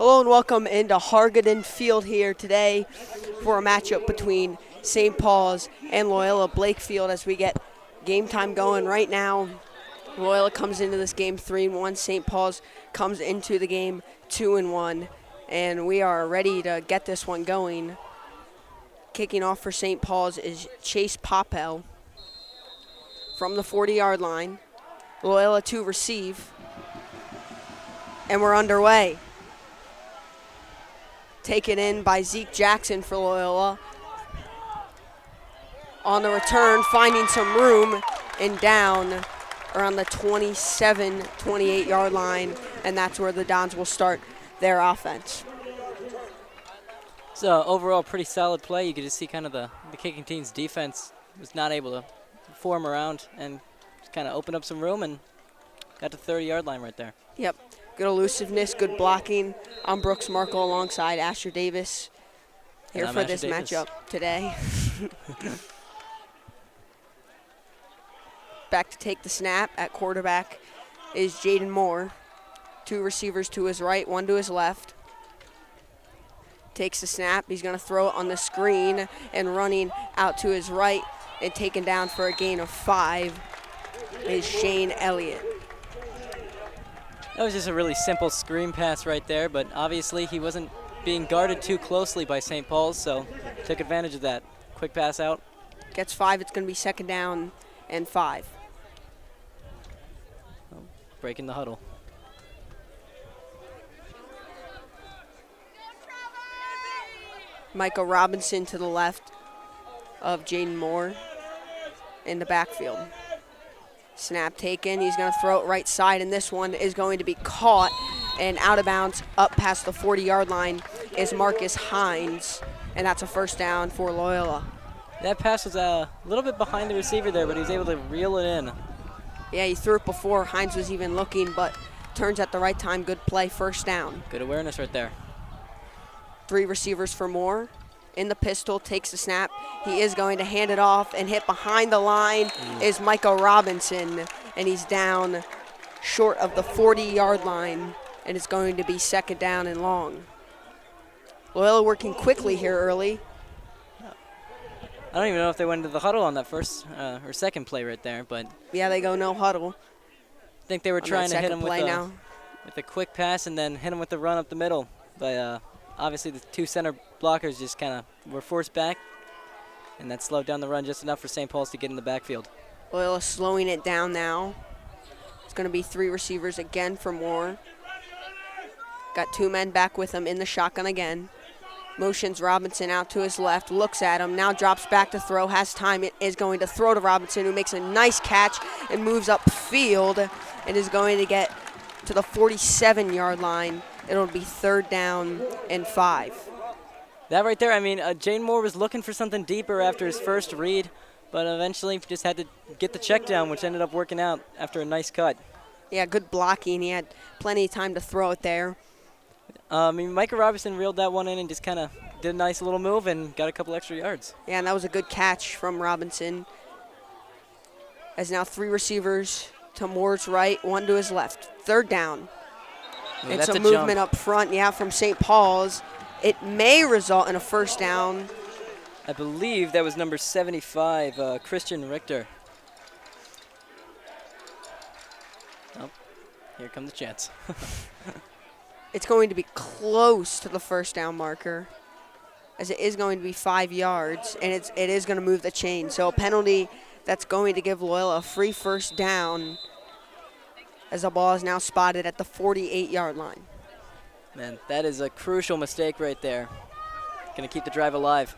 Hello and welcome into Hargaden Field here today for a matchup between St. Paul's and Loyola Blakefield as we get game time going right now. Loyola comes into this game 3-1. St. Paul's comes into the game 2-1. And we are ready to get this one going. Kicking off for St. Paul's is Chase Poppel from the 40-yard line. Loyola to receive. And we're underway. Taken in by Zeke Jackson for Loyola. On the return, finding some room and down around the 27, 28-yard line, and that's where the Dons will start their offense. So overall, pretty solid play. You could just see kind of the kicking team's defense was not able to form around and just kind of open up some room and got to the 30-yard line right there. Yep. Good elusiveness, good blocking. I'm Brooks Markle alongside Asher Davis here for this matchup today. Back to take the snap at quarterback is Jaden Moore. Two receivers to his right, one to his left. Takes the snap. He's going to throw it on the screen and running out to his right and taken down for a gain of 5 is Shane Elliott. That was just a really simple screen pass right there, but obviously he wasn't being guarded too closely by St. Paul's, so took advantage of that. Quick pass out. Gets 5. It's going to be second down and 5. Oh, breaking the huddle. Micah Robinson to the left of Jaden Moore in the backfield. Snap taken. He's going to throw it right side, and this one is going to be caught and out of bounds up past the 40-yard line is Marcus Hines, and that's a first down for Loyola. That pass was a little bit behind the receiver there, but he was able to reel it in. Yeah, he threw it before Hines was even looking, but turns at the right time. Good play, first down. Good awareness right there. 3 receivers for Moore. In the pistol, takes the snap. He is going to hand it off and hit behind the line is Micah Robinson, and he's down short of the 40-yard line, and it's going to be second down and long. Loyola working quickly here early. I don't even know if they went into the huddle on that first or second play right there, but yeah, they go no huddle. I think they were trying to hit him with a quick pass and then hit him with the run up the middle, but obviously the 2 center blockers just kind of were forced back, and that slowed down the run just enough for St. Paul's to get in the backfield. Loyola slowing it down now. It's going to be 3 receivers again for Moore. Got 2 men back with him in the shotgun again. Motions Robinson out to his left, looks at him, now drops back to throw, has time, it is going to throw to Robinson, who makes a nice catch and moves upfield and is going to get to the 47-yard line. It'll be third down and 5. That right there, I mean, Jane Moore was looking for something deeper after his first read, but eventually just had to get the check down, which ended up working out after a nice cut. Yeah, good blocking. He had plenty of time to throw it there. I mean, Micah Robinson reeled that one in and just kind of did a nice little move and got a couple extra yards. Yeah, and that was a good catch from Robinson. As now 3 receivers to Moore's right, 1 to his left. Third down. Ooh, it's a movement up front, yeah, from St. Paul's. It may result in a first down. I believe that was number 75, Christian Richter. Oh, here comes the chance. It's going to be close to the first down marker, as it is going to be 5 yards, and it is going to move the chain. So a penalty that's going to give Loyola a free first down, as the ball is now spotted at the 48-yard line. Man, that is a crucial mistake right there. Going to keep the drive alive.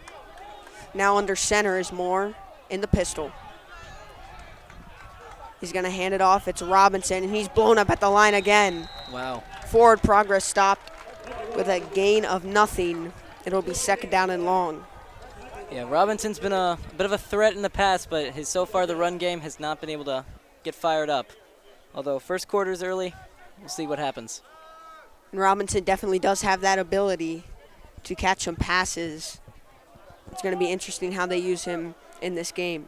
Now under center is Moore in the pistol. He's going to hand it off. It's Robinson, and he's blown up at the line again. Wow. Forward progress stopped with a gain of nothing. It'll be second down and long. Yeah, Robinson's been a bit of a threat in the past, but so far the run game has not been able to get fired up. Although first quarter's early, we'll see what happens. And Robinson definitely does have that ability to catch some passes. It's going to be interesting how they use him in this game.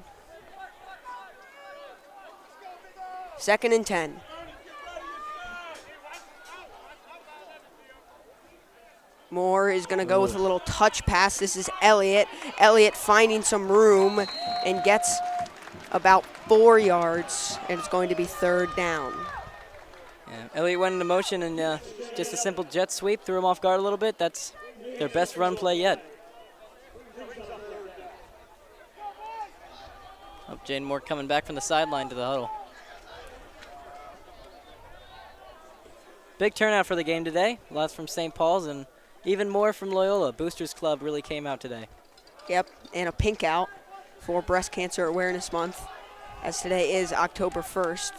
Second and 10. Moore is going to go with a little touch pass. This is Elliott. Elliott finding some room and gets about 4 yards, and it's going to be 3rd down. Yeah, Elliott went into motion and just a simple jet sweep, threw him off guard a little bit. That's their best run play yet. Oh, Jane Moore coming back from the sideline to the huddle. Big turnout for the game today. Lots from St. Paul's and even more from Loyola. Boosters Club really came out today. Yep, and a pink out for Breast Cancer Awareness Month, as today is October 1st.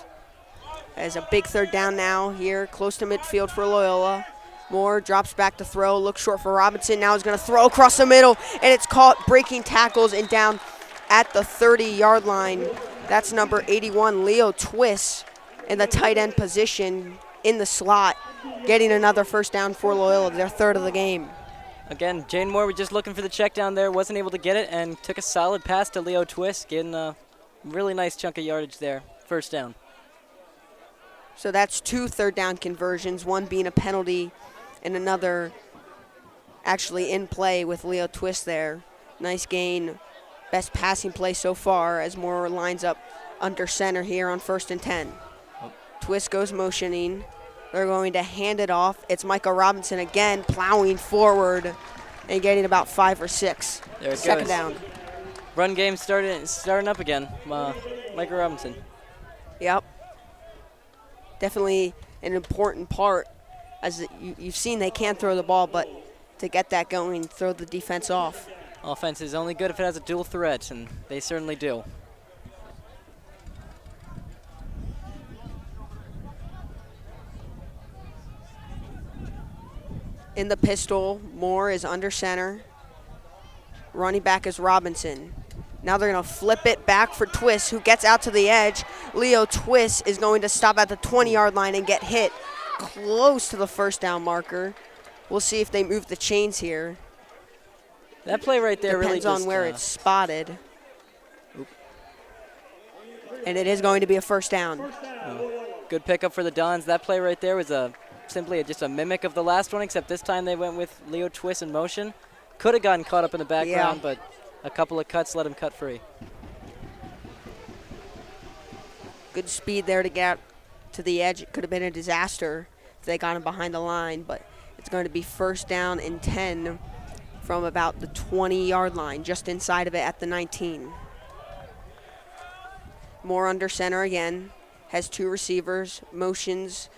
As a big 3rd down now here, close to midfield for Loyola. Moore drops back to throw, looks short for Robinson. Now he's going to throw across the middle, and it's caught breaking tackles and down at the 30-yard line. That's number 81, Leo Twist, in the tight end position in the slot, getting another 1st down for Loyola, their 3rd of the game. Again, Jane Moore was just looking for the check down there, wasn't able to get it, and took a solid pass to Leo Twist, getting a really nice chunk of yardage there. 1st down. So that's 2 3rd down conversions, one being a penalty and another actually in play with Leo Twist there. Nice gain. Best passing play so far as Moore lines up under center here on 1st and 10. Twist goes motioning. They're going to hand it off. It's Micah Robinson again plowing forward and getting about 5 or 6. There it 2nd goes. down. Run game starting up again. Micah Robinson. Yep. Definitely an important part. As you've seen, they can throw the ball, but to get that going, throw the defense off. Offense is only good if it has a dual threat, and they certainly do. In the pistol, Moore is under center. Running back is Robinson. Now they're going to flip it back for Twist, who gets out to the edge. Leo Twist is going to stop at the 20-yard line and get hit close to the 1st down marker. We'll see if they move the chains here. That play right there really just... Depends on where it's spotted. Oop. And it is going to be a 1st down. Good pickup for the Dons. That play right there was simply just a mimic of the last one, except this time they went with Leo Twist in motion. Could have gotten caught up in the background, but a couple of cuts let him cut free. Good speed there to get to the edge. It could have been a disaster if they got him behind the line, but it's going to be 1st down and 10 from about the 20-yard line, just inside of it at the 19. Moore under center again, has 2 receivers, motions.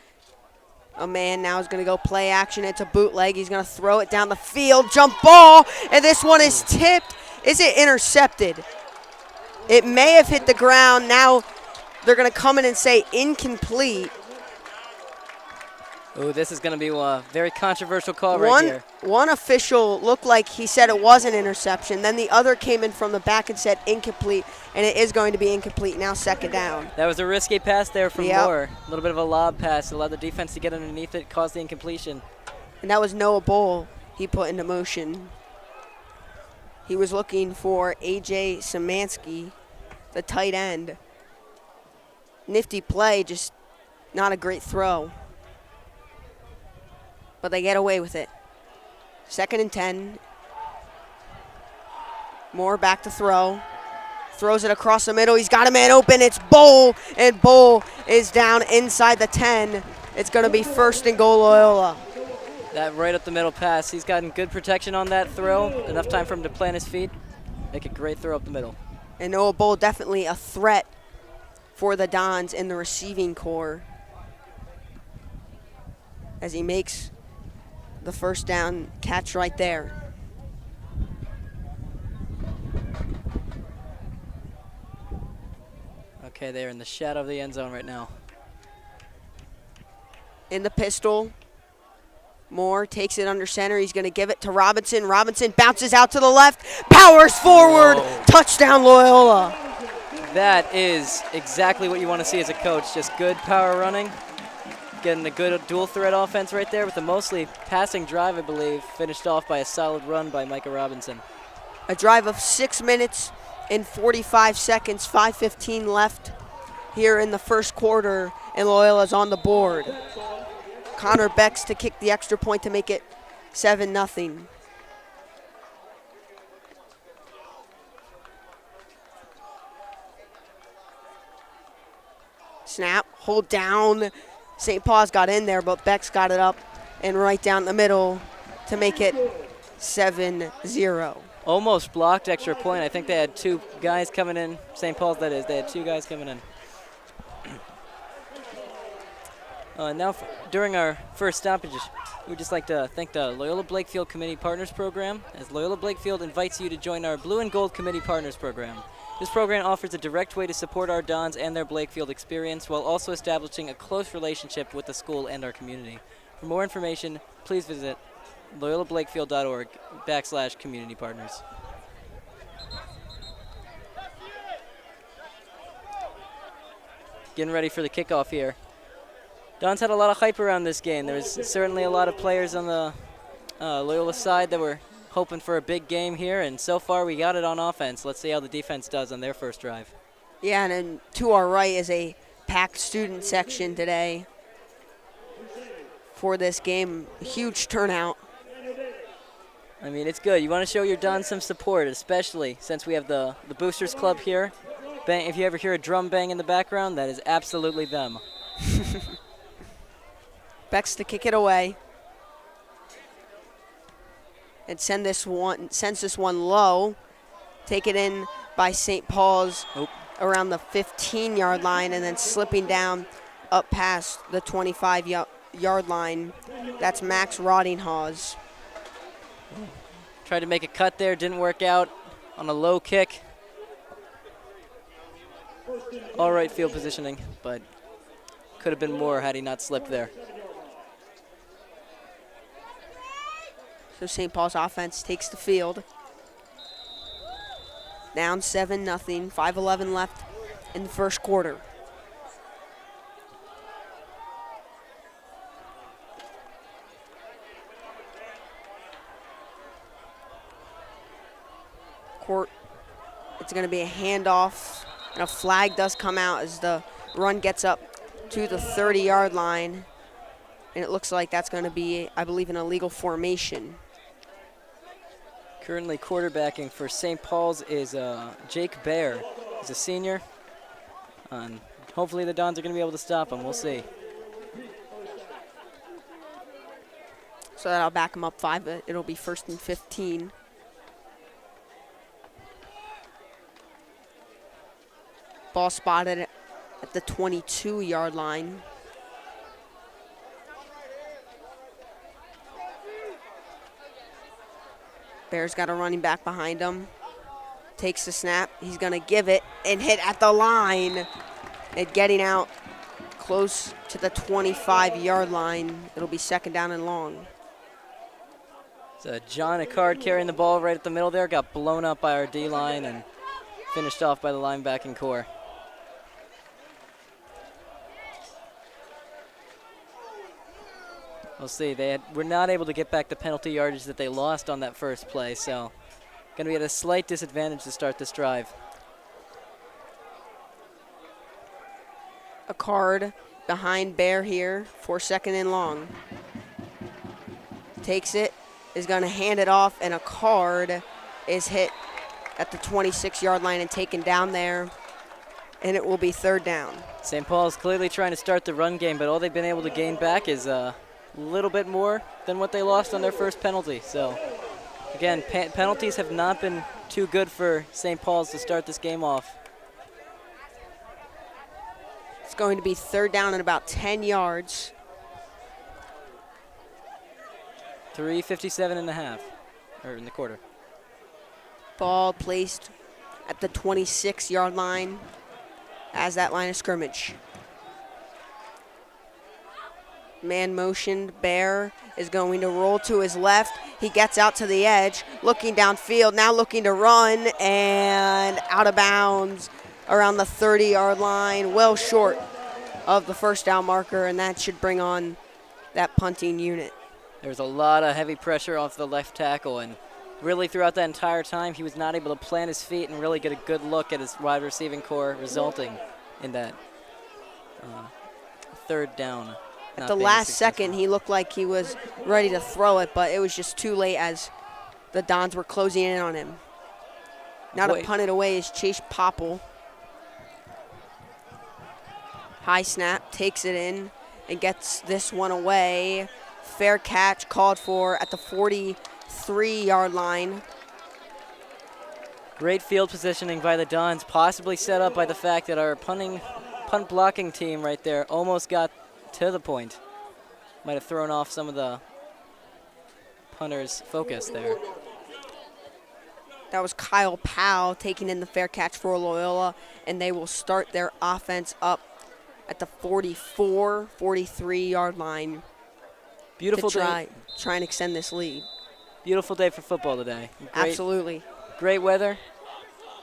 A man now is going to go play action. It's a bootleg. He's going to throw it down the field, jump ball, and this one is tipped. Is it intercepted? It may have hit the ground. Now they're going to come in and say incomplete. Oh, this is going to be a very controversial call right here. One official looked like he said it was an interception. Then the other came in from the back and said incomplete, and it is going to be incomplete. Now 2nd down. That was a risky pass there from Moore. A little bit of a lob pass. Allowed the defense to get underneath it, caused the incompletion. And that was Noah Bull he put into motion. He was looking for A.J. Szymanski, the tight end. Nifty play, just not a great throw. But they get away with it. 2nd and 10. Moore back to throw. Throws it across the middle. He's got a man open. It's Bull, and Bull is down inside the 10. It's going to be 1st and goal Loyola. That right up the middle pass. He's gotten good protection on that throw. Enough time for him to plant his feet. Make a great throw up the middle. And Noah Bull definitely a threat for the Dons in the receiving core as he makes the 1st down catch right there. Okay, they're in the shadow of the end zone right now. In the pistol, Moore takes it under center. He's going to give it to Robinson. Robinson bounces out to the left, powers forward. Whoa. Touchdown Loyola. That is exactly what you want to see as a coach, just good power running. Getting a good dual threat offense right there with a mostly passing drive, I believe, finished off by a solid run by Micah Robinson. A drive of 6 minutes and 45 seconds, 5:15 left here in the 1st quarter, and Loyola's on the board. Connor Becks to kick the extra point to make it 7-0. Snap, hold down. St. Paul's got in there, but Beck's got it up and right down the middle to make it 7-0. Almost blocked extra point. I think they had 2 guys coming in. St. Paul's, that is. They had 2 guys coming in. Now, during our first stoppage, we'd just like to thank the Loyola Blakefield Committee Partners Program, as Loyola Blakefield invites you to join our Blue and Gold Committee Partners Program. This program offers a direct way to support our Dons and their Blakefield experience while also establishing a close relationship with the school and our community. For more information, please visit loyolablakefield.org/community partners. Getting ready for the kickoff here. Dons had a lot of hype around this game. There was certainly a lot of players on the Loyola side that were hoping for a big game here, and so far we got it on offense. Let's see how the defense does on their first drive. Yeah, and then to our right is a packed student section today for this game. A huge turnout. I mean, it's good. You want to show your Dons some support, especially since we have the Boosters Club here. Bang, if you ever hear a drum bang in the background, that is absolutely them. Beck's to kick it away. And sends this one low. Take it in by St. Paul's around the 15-yard line and then slipping down up past the 25-yard line. That's Max Roddinghaus. Tried to make a cut there, didn't work out on a low kick. All right field positioning, but could have been more had he not slipped there. So St. Paul's offense takes the field. Down 7-0, 5:11 left in the first quarter. It's going to be a handoff, and a flag does come out as the run gets up to the 30-yard line. And it looks like that's going to be, I believe, an illegal formation. Currently quarterbacking for St. Paul's is Jake Baer. He's a senior. Hopefully the Dons are going to be able to stop him. We'll see. So that'll back him up 5. It'll be 1st and 15. Ball spotted at the 22-yard line. Bears got a running back behind him. Takes the snap. He's going to give it and hit at the line. And getting out close to the 25-yard line. It'll be 2nd down and long. So John Icard carrying the ball right at the middle there. Got blown up by our D-line and finished off by the linebacking core. We'll see. We're not able to get back the penalty yardage that they lost on that first play, so going to be at a slight disadvantage to start this drive. A card behind Bear here for 2nd and long. Takes it, is going to hand it off, and a card is hit at the 26-yard line and taken down there, and it will be 3rd down. St. Paul's clearly trying to start the run game, but all they've been able to gain back is a little bit more than what they lost on their first penalty. So, again, penalties have not been too good for St. Paul's to start this game off. It's going to be 3rd down and about 10 yards. 3:57 and a half, or in the quarter. Ball placed at the 26-yard line as that line of scrimmage. Man motioned. Bear is going to roll to his left. He gets out to the edge, looking downfield, now looking to run, and out of bounds around the 30-yard line, well short of the 1st down marker, and that should bring on that punting unit. There's a lot of heavy pressure off the left tackle, and really throughout that entire time, he was not able to plant his feet and really get a good look at his wide receiving core, resulting in that 3rd down. At the last second, he looked like he was ready to throw it, but it was just too late as the Dons were closing in on him. Now to punt it away is Chase Popple. High snap, takes it in, and gets this one away. Fair catch called for at the 43-yard line. Great field positioning by the Dons, possibly set up by the fact that our punt blocking team right there almost got to the point. Might have thrown off some of the punter's focus there. That was Kyle Powell taking in the fair catch for Loyola, and they will start their offense up at the 44, 43-yard line. Beautiful day. Try and extend this lead. Beautiful day for football today. Absolutely. Great weather.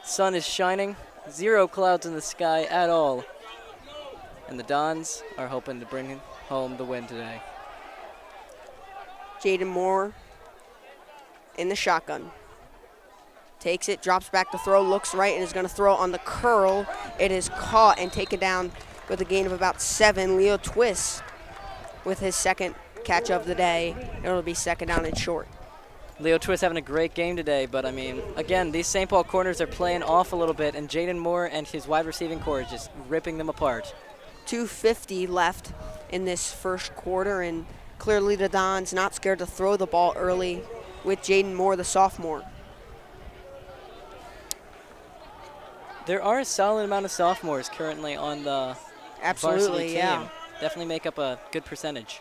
Sun is shining. 0 clouds in the sky at all. And the Dons are hoping to bring home the win today. Jaden Moore in the shotgun. Takes it, drops back to throw, looks right, and is going to throw on the curl. It is caught and taken down with a gain of about 7. Leo Twist with his second catch of the day. It'll be second down and short. Leo Twist having a great game today, but I mean, again, these St. Paul corners are playing off a little bit, and Jaden Moore and his wide receiving core is just ripping them apart. 2:50 left in this first quarter, and clearly the Dons not scared to throw the ball early with Jaden Moore, the sophomore. There are a solid amount of sophomores currently on the varsity team. Yeah. Definitely make up a good percentage.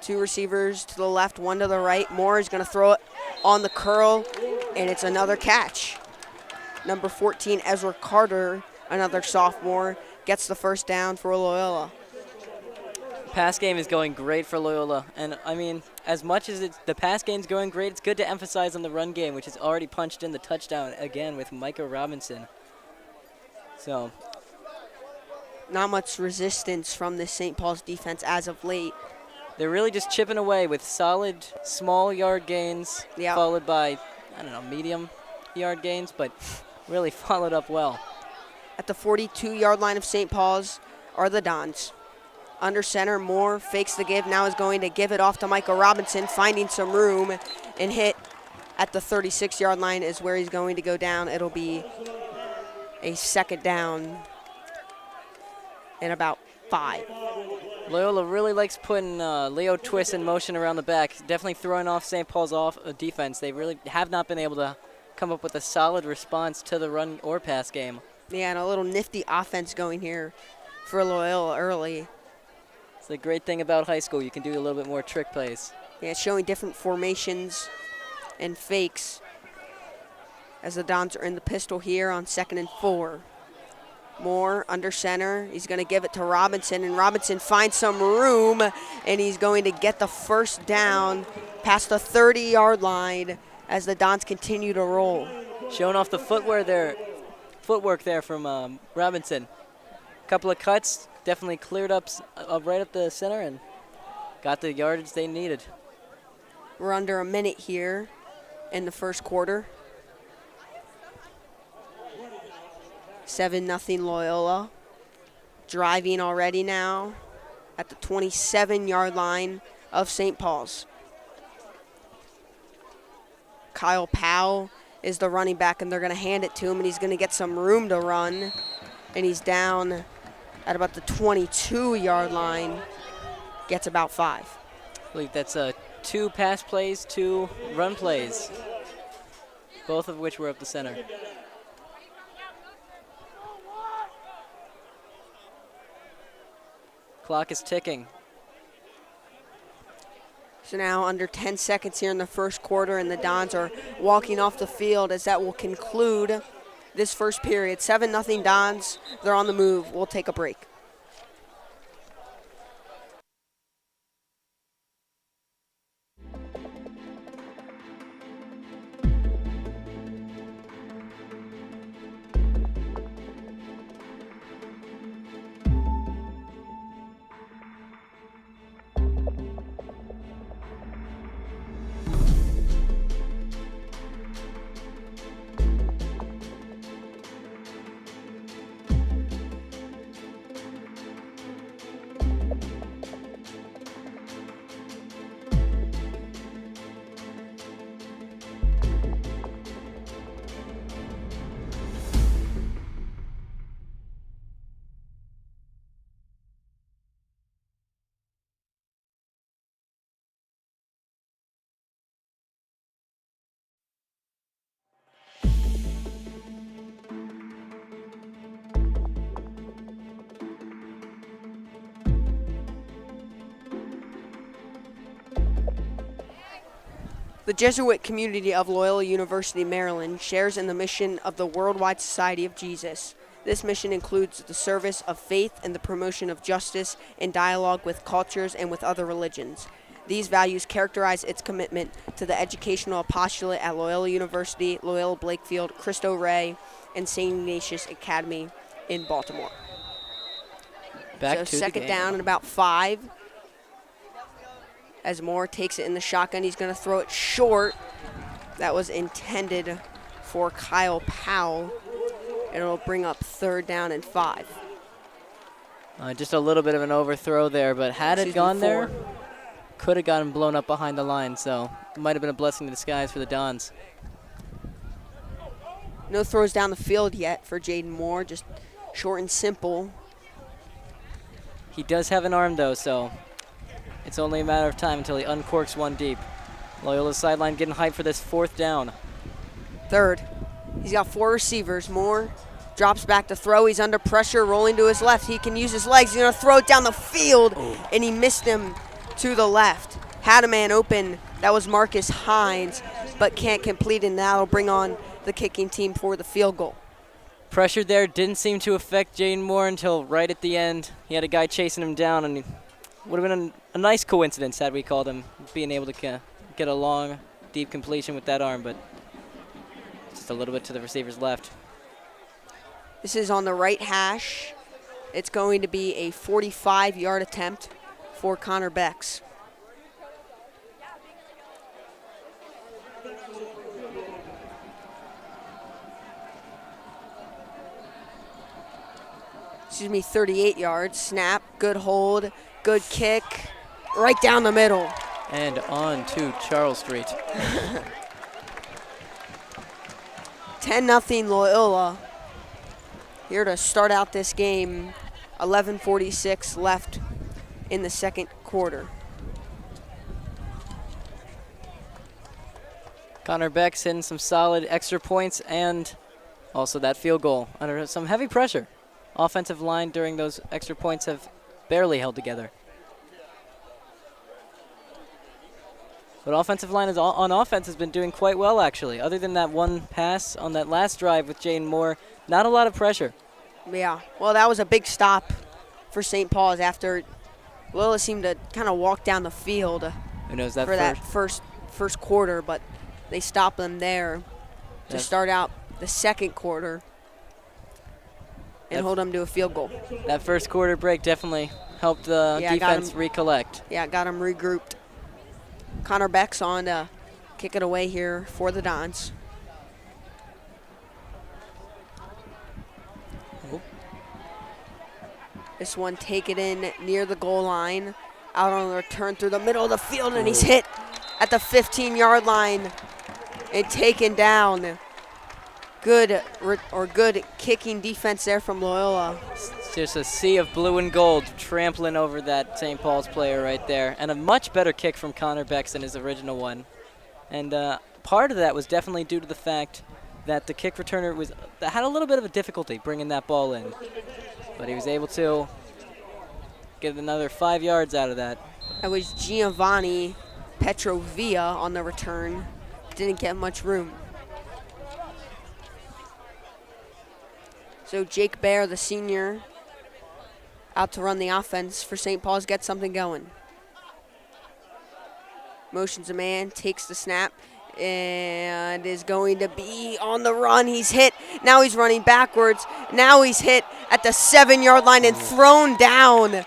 2 receivers to the left, 1 to the right. Moore is going to throw it on the curl, and it's another catch. Number 14, Ezra Carter, another sophomore, gets the first down for Loyola. Pass game is going great for Loyola, and I mean, as much as the pass game's going great, it's good to emphasize on the run game, which has already punched in the touchdown again with Micah Robinson. So, not much resistance from this St. Paul's defense as of late. They're really just chipping away with solid small yard gains, followed by, I don't know, medium yard gains, but really followed up well. At the 42-yard line of St. Paul's are the Dons. Under center, Moore fakes the give, now is going to give it off to Michael Robinson, finding some room, and hit at the 36-yard line is where he's going to go down. It'll be a second down and about 5. Loyola really likes putting Leo Twist in motion around the back, definitely throwing off St. Paul's defense. They really have not been able to come up with a solid response to the run or pass game. Yeah, and a little nifty offense going here for Loyola early. It's the great thing about high school. You can do a little bit more trick plays. Yeah, showing different formations and fakes as the Dons are in the pistol here on 2nd and 4. Moore under center. He's going to give it to Robinson, and Robinson finds some room, and he's going to get the first down past the 30-yard line as the Dons continue to roll. Showing off the footwork there from Robinson. A couple of cuts, definitely cleared up right up the center and got the yardage they needed. We're under a minute here in the first quarter. 7-0 Loyola. Driving already now at the 27-yard line of St. Paul's. Kyle Powell is the running back, and they're going to hand it to him, and he's going to get some room to run. And he's down at about the 22-yard line. Gets about 5. I believe that's 2 pass plays, 2 run plays, both of which were up the center. Clock is ticking. So now under 10 seconds here in the first quarter, and the Dons are walking off the field as that will conclude this first period. 7-0 Dons. They're on the move. We'll take a break. The Jesuit community of Loyola University, Maryland, shares in the mission of the Worldwide Society of Jesus. This mission includes the service of faith and the promotion of justice in dialogue with cultures and with other religions. These values characterize its commitment to the educational apostolate at Loyola University, Loyola Blakefield, Cristo Rey, and St. Ignatius Academy in Baltimore. Back so to second the game. down and about 5. As Moore takes it in the shotgun, he's going to throw it short. That was intended for Kyle Powell. It'll bring up third down and 5. Just a little bit of an overthrow there, but had it gone there, 4. could have gotten blown up behind the line, so it might have been a blessing in disguise for the Dons. No throws down the field yet for Jaden Moore, just short and simple. He does have an arm, though, so it's only a matter of time until he uncorks one deep. Loyola's sideline getting hyped for this fourth down. Third. He's got 4 receivers. Moore drops back to throw. He's under pressure, rolling to his left. He can use his legs. He's going to throw it down the field, and he missed him to the left. Had a man open. That was Marcus Hines, but can't complete, and that'll bring on the kicking team for the field goal. Pressure there didn't seem to affect Jaden Moore until right at the end. He had a guy chasing him down, and it would have been a nice coincidence had we called him being able to get a long, deep completion with that arm, but just a little bit to the receiver's left. This is on the right hash. It's going to be a 45-yard attempt for Connor Becks. Excuse me, 38 yards. Snap, good hold, good kick, right down the middle. And on to Charles Street. 10-0 Loyola. Here to start out this game. 11:46 left in the second quarter. Connor Becks hitting some solid extra points and also that field goal under some heavy pressure. Offensive line during those extra points have barely held together. But offensive line on offense has been doing quite well, actually. Other than that one pass on that last drive with Jaden Moore, not a lot of pressure. Yeah, well, that was a big stop for St. Paul's after Loyola seemed to kind of walk down the field. Who knows that for that first quarter, but they stopped them there to start out the second quarter and hold them to a field goal. That first quarter break definitely helped the defense recollect. Yeah, got them regrouped. Connor Becks on to kick it away here for the Dons. This one taken in near the goal line. Out on the return through the middle of the field, and he's hit at the 15-yard line and taken down. Good kicking defense there from Loyola. It's just a sea of blue and gold trampling over that St. Paul's player right there. And a much better kick from Connor Becks than his original one. And part of that was definitely due to the fact that the kick returner had a little bit of a difficulty bringing that ball in. But he was able to get another 5 yards out of that. That was Giovanni Petrovia on the return. Didn't get much room. So Jake Baer, the senior, out to run the offense for St. Paul's, get something going. Motions a man, takes the snap, and is going to be on the run. He's hit. Now he's running backwards. Now he's hit at the 7-yard line and thrown down.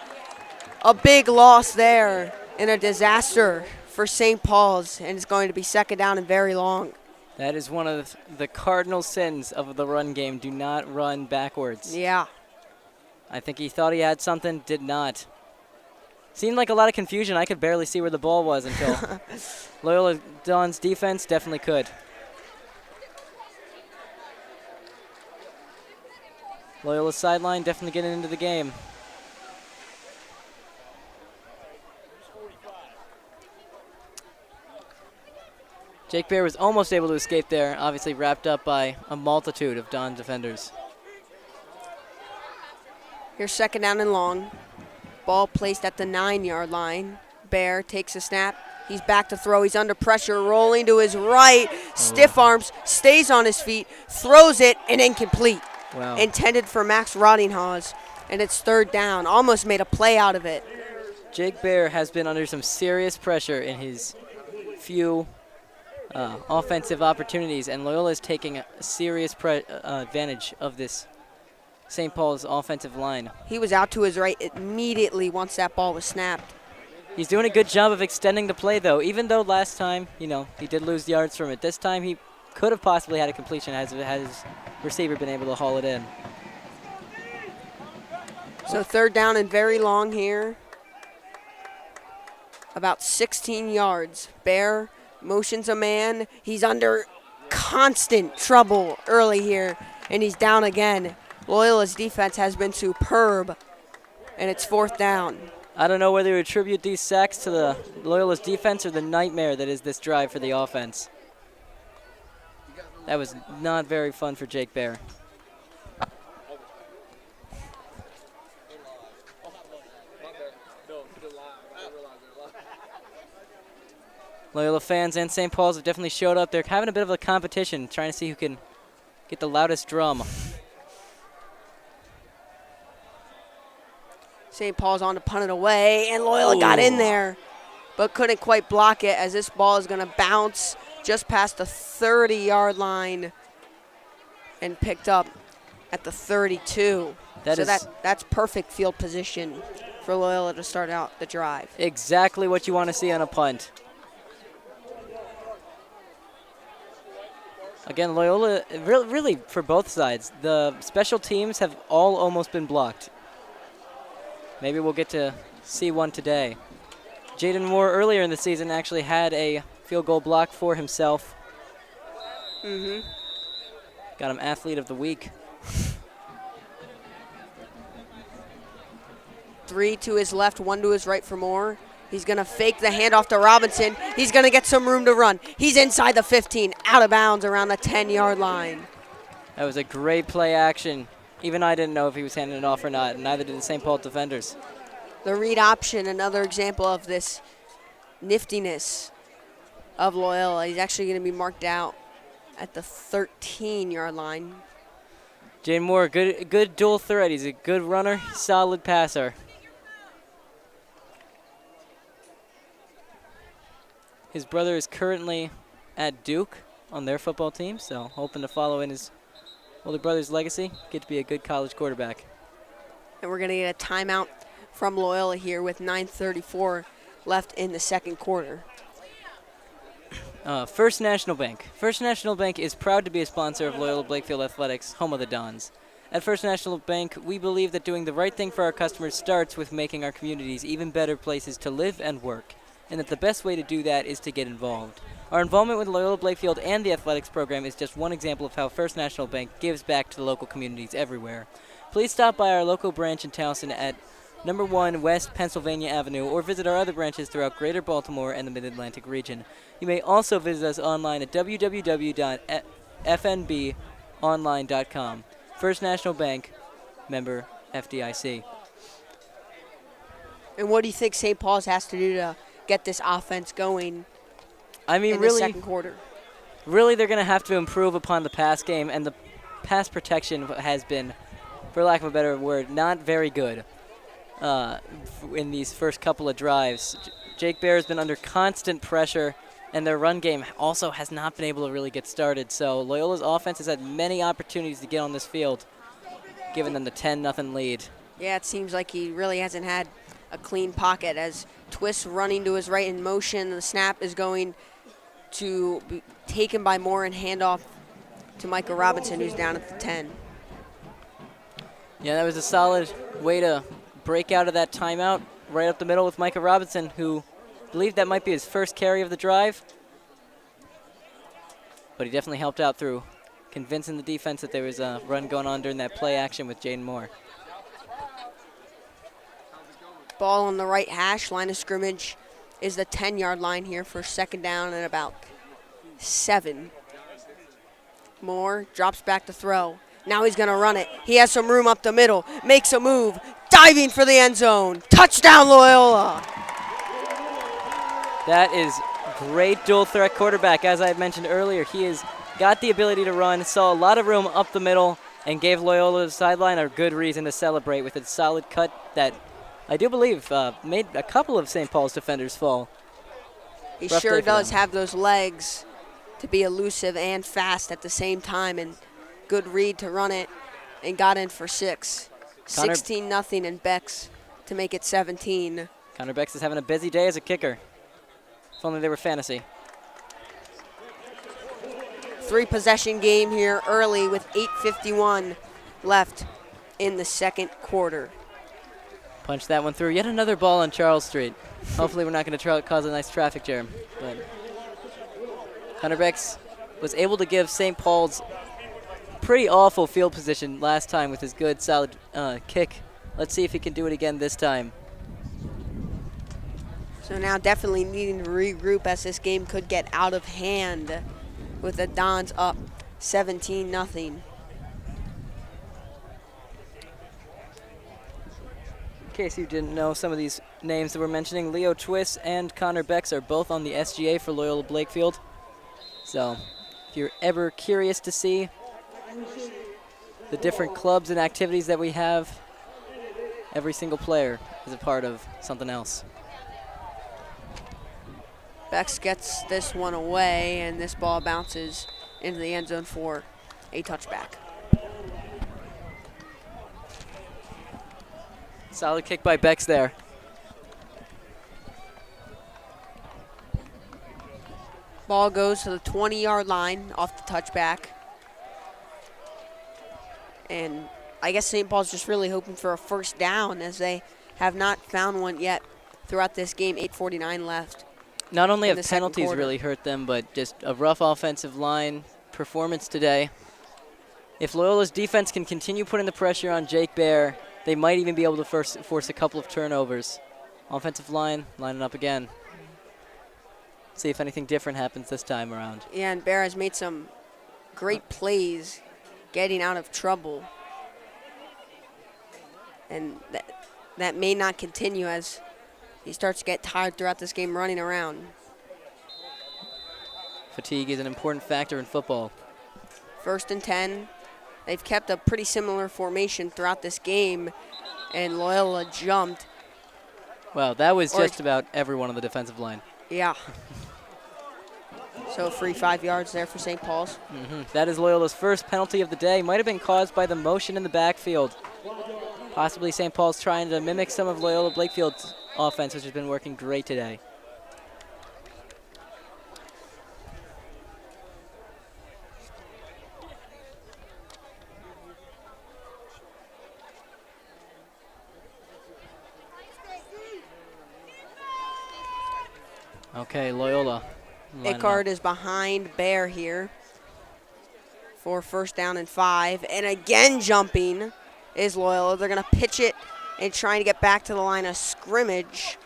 A big loss there and a disaster for St. Paul's, and it's going to be second down and very long. That is one of the cardinal sins of the run game. Do not run backwards. Yeah. I think he thought he had something, did not. Seemed like a lot of confusion. I could barely see where the ball was until Loyola Don's defense definitely could. Loyola's sideline definitely getting into the game. Jake Baer was almost able to escape there, obviously wrapped up by a multitude of Don defenders. Here's second down and long. Ball placed at the 9-yard line. Baer takes a snap, He's back to throw. He's under pressure, rolling to his right. Stiff arms, stays on his feet, throws it, and incomplete. Wow. Intended for Max Roddinghaus, and it's third down. Almost made a play out of it. Jake Bear has been under some serious pressure in his few offensive opportunities, and Loyola is taking a serious advantage of this St. Paul's offensive line. He was out to his right immediately once that ball was snapped. He's doing a good job of extending the play, though. Even though last time, he did lose yards from it. This time he could have possibly had a completion had his receiver been able to haul it in. So third down and very long here. About 16 yards. Bear motions a man. He's under constant trouble early here, and he's down again. Loyola's defense has been superb, and it's fourth down. I don't know whether you attribute these sacks to the Loyola's defense or the nightmare that is this drive for the offense. That was not very fun for Jake Bear. Loyola fans and St. Paul's have definitely showed up. They're having a bit of a competition, trying to see who can get the loudest drum. St. Paul's on to punt it away, and Loyola got in there, but couldn't quite block it as this ball is going to bounce just past the 30-yard line and picked up at the 32. That's perfect field position for Loyola to start out the drive. Exactly what you want to see on a punt. Again, Loyola, really for both sides, the special teams have all almost been blocked. Maybe we'll get to see one today. Jaden Moore earlier in the season actually had a field goal block for himself. Got him Athlete of the Week. 3 to his left, 1 to his right for Moore. He's going to fake the handoff to Robinson. He's going to get some room to run. He's inside the 15, out of bounds around the 10-yard line. That was a great play action. Even I didn't know if he was handing it off or not, and neither did the St. Paul defenders. The read option, another example of this niftiness of Loyola. He's actually going to be marked out at the 13-yard line. Jaden Moore, good dual threat. He's a good runner, solid passer. His brother is currently at Duke on their football team, so hoping to follow in his older brother's legacy, get to be a good college quarterback. And we're going to get a timeout from Loyola here with 9:34 left in the second quarter. First National Bank. First National Bank is proud to be a sponsor of Loyola Blakefield Athletics, home of the Dons. At First National Bank, we believe that doing the right thing for our customers starts with making our communities even better places to live and work, and that the best way to do that is to get involved. Our involvement with Loyola Blakefield and the athletics program is just one example of how First National Bank gives back to the local communities everywhere. Please stop by our local branch in Towson at number 1 West Pennsylvania Avenue or visit our other branches throughout Greater Baltimore and the Mid-Atlantic region. You may also visit us online at www.fnbonline.com. First National Bank, member FDIC. And what do you think St. Paul's has to do to get this offense going? I mean, in really, the second quarter. Really, they're going to have to improve upon the pass game, and the pass protection has been, for lack of a better word, not very good in these first couple of drives. Jake Bear has been under constant pressure, and their run game also has not been able to really get started. So Loyola's offense has had many opportunities to get on this field, giving them the 10-0 lead. Yeah, it seems like he really hasn't had a clean pocket as Twist running to his right in motion. The snap is going to be taken by Moore and handoff to Micah Robinson, who's down at the 10. Yeah, that was a solid way to break out of that timeout right up the middle with Micah Robinson, who believed that might be his first carry of the drive. But he definitely helped out through convincing the defense that there was a run going on during that play action with Jaden Moore. Ball on the right hash. Line of scrimmage is the 10-yard line here for second down and about 7. Moore drops back to throw. Now he's going to run it. He has some room up the middle. Makes a move. Diving for the end zone. Touchdown, Loyola. That is great dual threat quarterback. As I mentioned earlier, he has got the ability to run, saw a lot of room up the middle, and gave Loyola's sideline a good reason to celebrate with a solid cut that I do believe made a couple of St. Paul's defenders fall. He Rough sure day for does them. have those legs to be elusive and fast at the same time, and good read to run it, and got in for 6. Connor- 16-0 in Bex to make it 17. Connor Bex is having a busy day as a kicker. If only they were fantasy. 3-possession game here early with 8:51 left in the second quarter. Punch that one through. Yet another ball on Charles Street. Hopefully we're not going to cause a nice traffic jam. But Connor Bex was able to give St. Paul's pretty awful field position last time with his good, solid kick. Let's see if he can do it again this time. So now definitely needing to regroup as this game could get out of hand with the Dons up 17-0. In case you didn't know, some of these names that we're mentioning, Leo Twiss and Connor Bex are both on the SGA for Loyola Blakefield. So if you're ever curious to see the different clubs and activities that we have, every single player is a part of something else. Bex gets this one away, and this ball bounces into the end zone for a touchback. Solid kick by Bex there. Ball goes to the 20-yard line off the touchback. And I guess St. Paul's just really hoping for a first down, as they have not found one yet throughout this game. 8:49 left. Not only in have the second penalties quarter. really hurt them, but just a rough offensive line performance today. If Loyola's defense can continue putting the pressure on Jake Bear, they might even be able to force a couple of turnovers. Offensive line lining up again. See if anything different happens this time around. Yeah, and Bear has made some great plays getting out of trouble. And that may not continue as he starts to get tired throughout this game running around. Fatigue is an important factor in football. 1st and 10. They've kept a pretty similar formation throughout this game, and Loyola jumped. Well, that was just about everyone on the defensive line. Yeah. So free 5 yards there for St. Paul's. That is Loyola's first penalty of the day. Might have been caused by the motion in the backfield. Possibly St. Paul's trying to mimic some of Loyola Blakefield's offense, which has been working great today. Okay, Loyola. lining Ickard up. is behind Bear here for 1st down and 5. And again jumping is Loyola. They're going to pitch it and trying to get back to the line of scrimmage.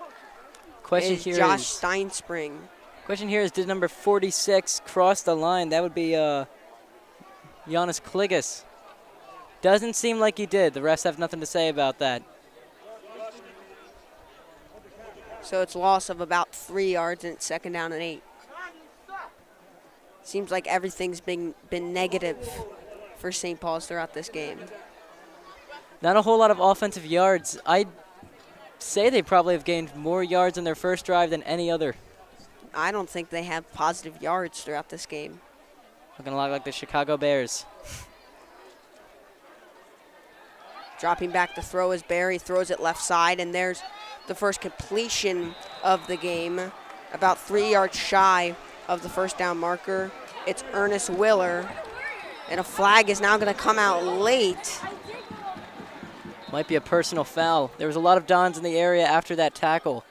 Question Is here Josh is, Steinspring. question here is, did number 46 cross the line? That would be Giannis Kligas. Doesn't seem like he did. The refs have nothing to say about that. So it's loss of about 3 yards, and it's 2nd down and 8. Seems like everything's been negative for St. Paul's throughout this game. Not a whole lot of offensive yards. I'd say they probably have gained more yards in their first drive than any other. I don't think they have positive yards throughout this game. Looking a lot like the Chicago Bears. Dropping back to throw is Barry, throws it left side, and there's the first completion of the game, about 3 yards shy of the 1st down marker. It's Ernest Willer, and a flag is now going to come out late. Might be a personal foul. There was a lot of Dons in the area after that tackle.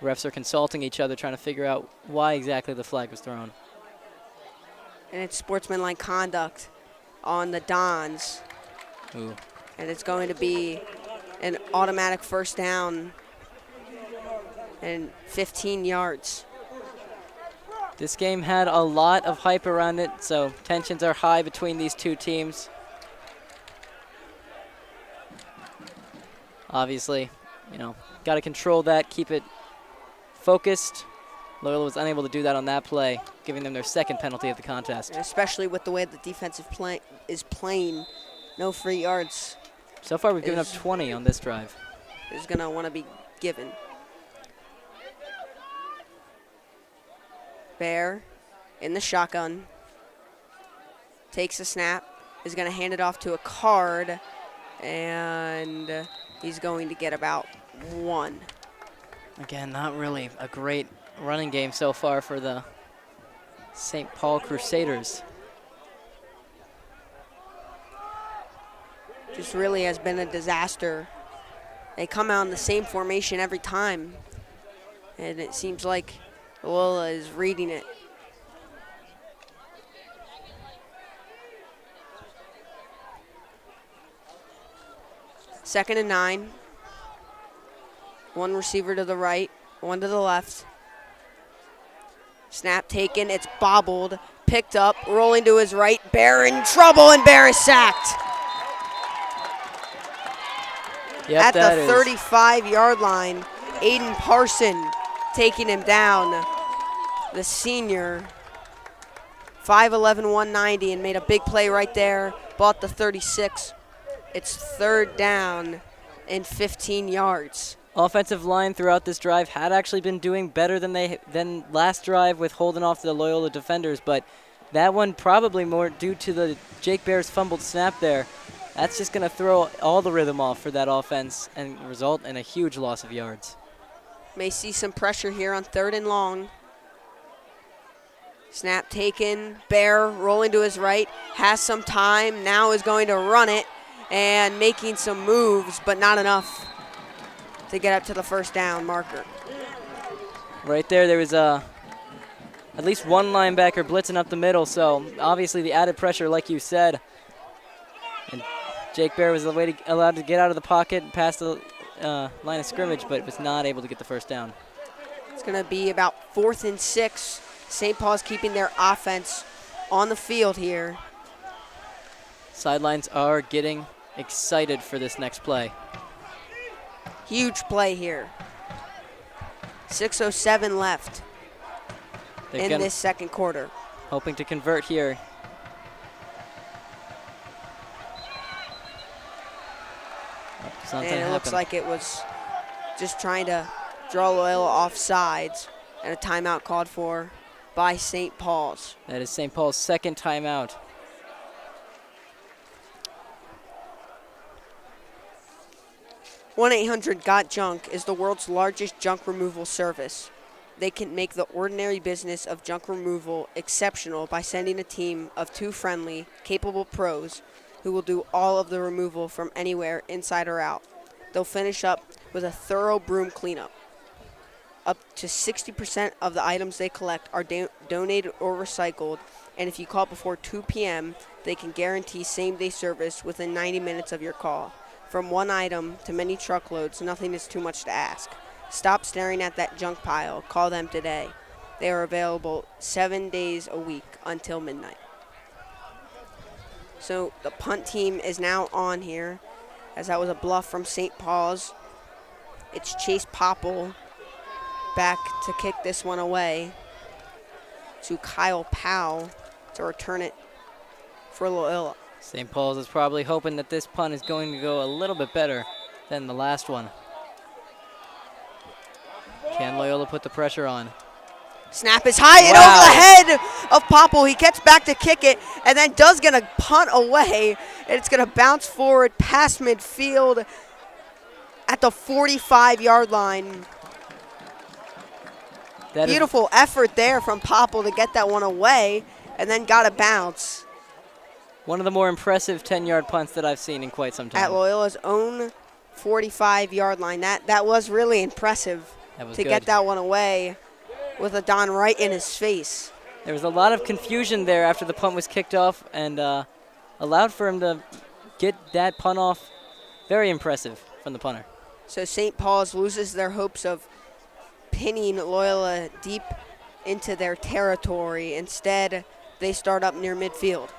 Refs are consulting each other, trying to figure out why exactly the flag was thrown. And it's sportsmanlike conduct on the Dons. Ooh. And it's going to be an automatic 1st down and 15 yards. This game had a lot of hype around it, so tensions are high between these two teams. Obviously, got to control that, keep it focused. Loyola was unable to do that on that play, giving them their second penalty of the contest. Especially with the way the defensive play is playing, no free yards. So far, we've given up 20 on this drive. Is going to want to be given. Bear in the shotgun. Takes a snap. Is going to hand it off to a Card. And he's going to get about 1. Again, not really a great running game so far for the St. Paul Crusaders. Just really has been a disaster. They come out in the same formation every time, and it seems like Loyola is reading it. Second and 9. 1 receiver to the right, 1 to the left. Snap taken, it's bobbled, picked up, rolling to his right. Bear in trouble, and Bear is sacked. Yep, at the 35-yard line, Aiden Parson taking him down. The senior, 5'11", 190, and made a big play right there. Bought the 36. It's 3rd down and 15 yards. Offensive line throughout this drive had actually been doing better than last drive with holding off the Loyola defenders, but that one probably more due to the Jake Bear's fumbled snap there. That's just going to throw all the rhythm off for that offense and result in a huge loss of yards. May see some pressure here on 3rd and long. Snap taken, Bear rolling to his right, has some time, now is going to run it and making some moves, but not enough to get up to the 1st down marker. Right there was at least one linebacker blitzing up the middle, so obviously the added pressure, like you said. And Jake Bear was allowed to get out of the pocket and past the line of scrimmage, but was not able to get the 1st down. It's going to be about 4th and 6. St. Paul's keeping their offense on the field here. Sidelines are getting excited for this next play. Huge play here. 6:07 left in this second quarter. Hoping to convert here. And it looks like it was just trying to draw Loyola off sides, and a timeout called for by St. Paul's. That is St. Paul's 2nd timeout. $1-800-GOT-JUNK is the world's largest junk removal service. They can make the ordinary business of junk removal exceptional by sending a team of 2 friendly, capable pros who will do all of the removal from anywhere, inside or out. They'll finish up with a thorough broom cleanup. Up to 60% of the items they collect are donated or recycled, and if you call before 2 p.m., they can guarantee same-day service within 90 minutes of your call. From one item to many truckloads, nothing is too much to ask. Stop staring at that junk pile. Call them today. They are available 7 days a week until midnight. So the punt team is now on here, as that was a bluff from St. Paul's. It's Chase Popple back to kick this one away to Kyle Powell to return it for Loyola. St. Paul's is probably hoping that this punt is going to go a little bit better than the last one. Can Loyola put the pressure on? Snap is high and over the head of Popple. He gets back to kick it and then does get a punt away. And it's going to bounce forward past midfield at the 45-yard line. Beautiful effort there from Popple to get that one away and then got a bounce. One of the more impressive 10-yard punts that I've seen in quite some time. At Loyola's own 45-yard line. That was really impressive to get that one away with a Don right in his face. There was a lot of confusion there after the punt was kicked off and allowed for him to get that punt off. Very impressive from the punter. So St. Paul's loses their hopes of pinning Loyola deep into their territory. Instead, they start up near midfield.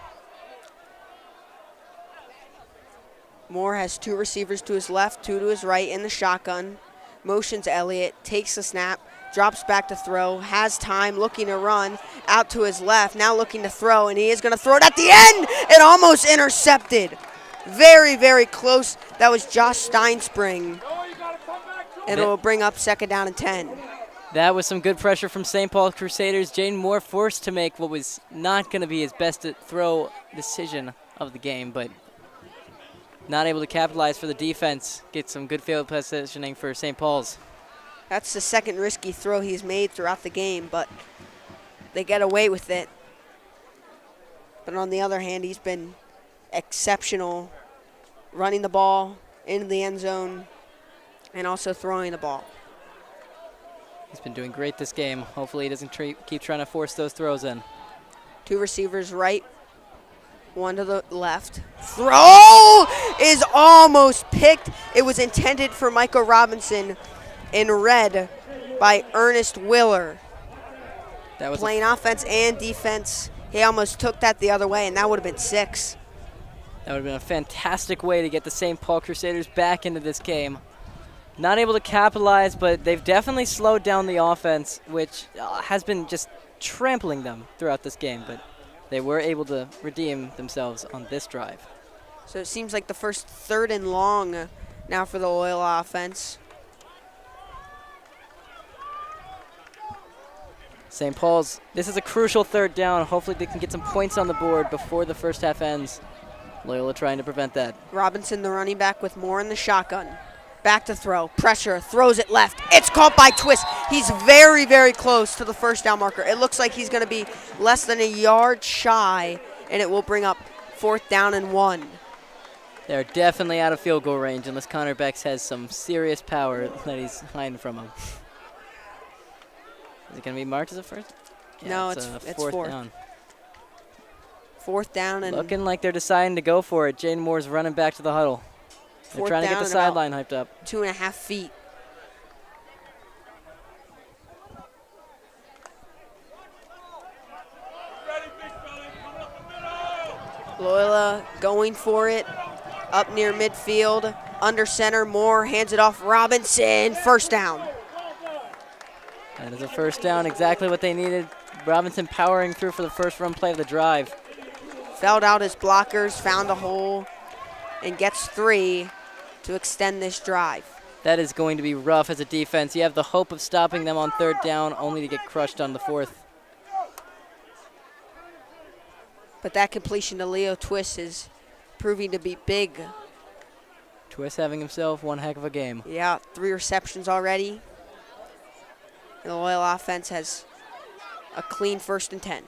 Moore has two receivers to his left, two to his right in the shotgun. Motions Elliott, takes the snap, drops back to throw, has time, looking to run, out to his left, now looking to throw, and he is going to throw it at the end, and almost intercepted. Very, very close. That was Josh Steinspring, and it will bring up 2nd down and 10. That was some good pressure from St. Paul Crusaders. Jaden Moore forced to make what was not going to be his best throw decision of the game, but not able to capitalize for the defense. Get some good field positioning for St. Paul's. That's the second risky throw he's made throughout the game, but they get away with it. But on the other hand, he's been exceptional running the ball into the end zone and also throwing the ball. He's been doing great this game. Hopefully he doesn't keep trying to force those throws in. Two receivers right, one to the left. Throw is almost picked. It was intended for Michael Robinson in red by Ernest Willer. That was playing offense and defense. He almost took that the other way, and that would have been 6. That would have been a fantastic way to get the St. Paul Crusaders back into this game. Not able to capitalize, but they've definitely slowed down the offense, which has been just trampling them throughout this game. But they were able to redeem themselves on this drive. So it seems like the first 3rd and long now for the Loyola offense. St. Paul's, this is a crucial 3rd down. Hopefully they can get some points on the board before the first half ends. Loyola trying to prevent that. Robinson, the running back, with Moore in the shotgun. Back to throw, pressure, throws it left. It's caught by Twist. He's very, very close to the 1st down marker. It looks like he's going to be less than a yard shy, and it will bring up 4th down and 1. They're definitely out of field goal range unless Connor Becks has some serious power that he's hiding from him. Is it going to be marked as a first? Yeah, no, it's it's 4th down. 4th down and looking like they're deciding to go for it. Jaden Moore's running back to the huddle. They're trying to get the sideline hyped up. 2.5 feet. Loyola going for it. Up near midfield. Under center. Moore hands it off. Robinson. 1st down. That is a 1st down. Exactly what they needed. Robinson powering through for the first run play of the drive. Felled out his blockers. Found a hole. And gets 3 to extend this drive. That is going to be rough as a defense. You have the hope of stopping them on 3rd down, only to get crushed on the 4th. But that completion to Leo Twist is proving to be big. Twist having himself one heck of a game. Yeah, 3 receptions already. And the Loyola offense has a clean 1st and 10.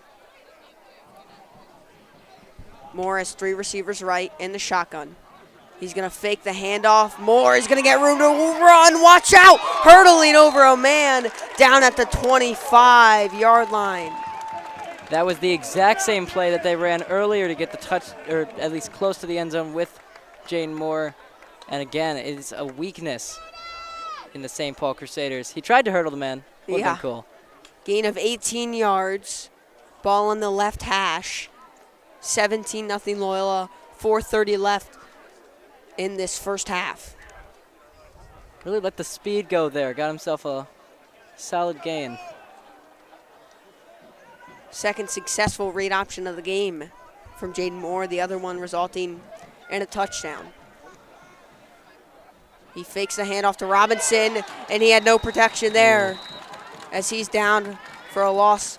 Moore has 3 receivers right in the shotgun. He's going to fake the handoff. Moore is going to get room to run. Watch out. Hurdling over a man down at the 25-yard line. That was the exact same play that they ran earlier to get the touch, or at least close to the end zone with Jaden Moore. And again, it is a weakness in the St. Paul Crusaders. He tried to hurdle the man. Would have been cool. Gain of 18 yards. Ball on the left hash. 17-0 Loyola. 4:30 left in this first half. Really let the speed go there. Got himself a solid gain. Second successful read option of the game from Jaden Moore. The other one resulting in a touchdown. He fakes the handoff to Robinson, and he had no protection there as he's down for a loss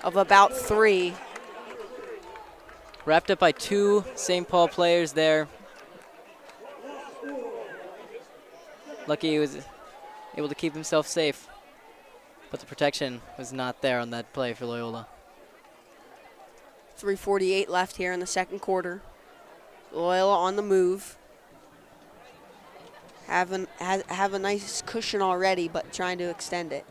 of about 3. Wrapped up by 2 St. Paul players there. Lucky he was able to keep himself safe, but the protection was not there on that play for Loyola. 3:48 left here in the second quarter. Loyola on the move. Have a nice cushion already, but trying to extend it.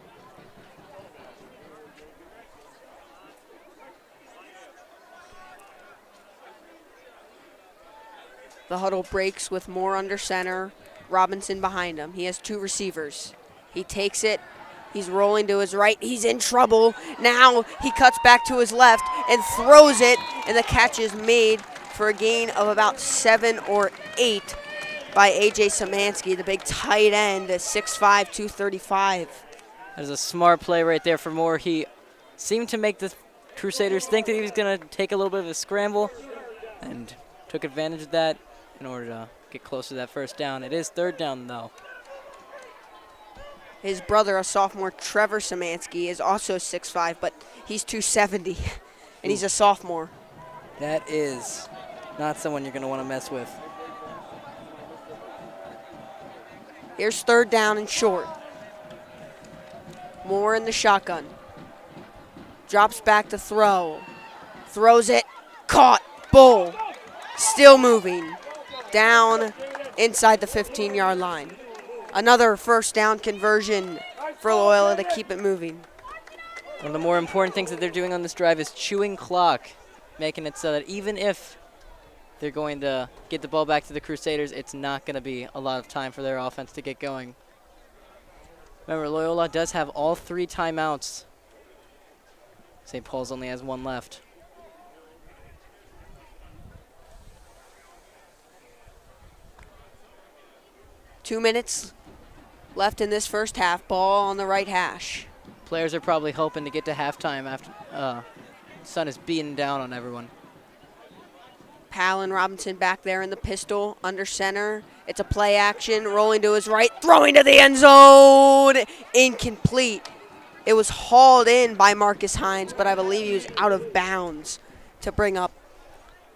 The huddle breaks with Moore under center. Robinson behind him. He has 2 receivers. He takes it. He's rolling to his right. He's in trouble. Now he cuts back to his left and throws it, and the catch is made for a gain of about 7 or 8 by A.J. Szymanski, the big tight end, 6'5", 235. That is a smart play right there for Moore. He seemed to make the Crusaders think that he was going to take a little bit of a scramble and took advantage of that in order to get close to that first down. It is third down, though. His brother, a sophomore, Trevor Szymanski, is also 6'5", but he's 270, and he's a sophomore. That is not someone you're going to want to mess with. Here's third down and short. Moore in the shotgun. Drops back to throw. Throws it. Caught. Bull. Still moving. Down inside the 15-yard line. Another first down conversion for Loyola to keep it moving. One of the more important things that they're doing on this drive is chewing clock, making it so that even if they're going to get the ball back to the Crusaders, it's not going to be a lot of time for their offense to get going. Remember, Loyola does have all 3 timeouts. St. Paul's only has 1 left. Two minutes left in this first half. Ball on the right hash. Players are probably hoping to get to halftime after sun is beating down on everyone. Powell and Robinson back there in the pistol, under center. It's a play action, rolling to his right, throwing to the end zone. Incomplete. It was hauled in by Marcus Hines, but I believe he was out of bounds to bring up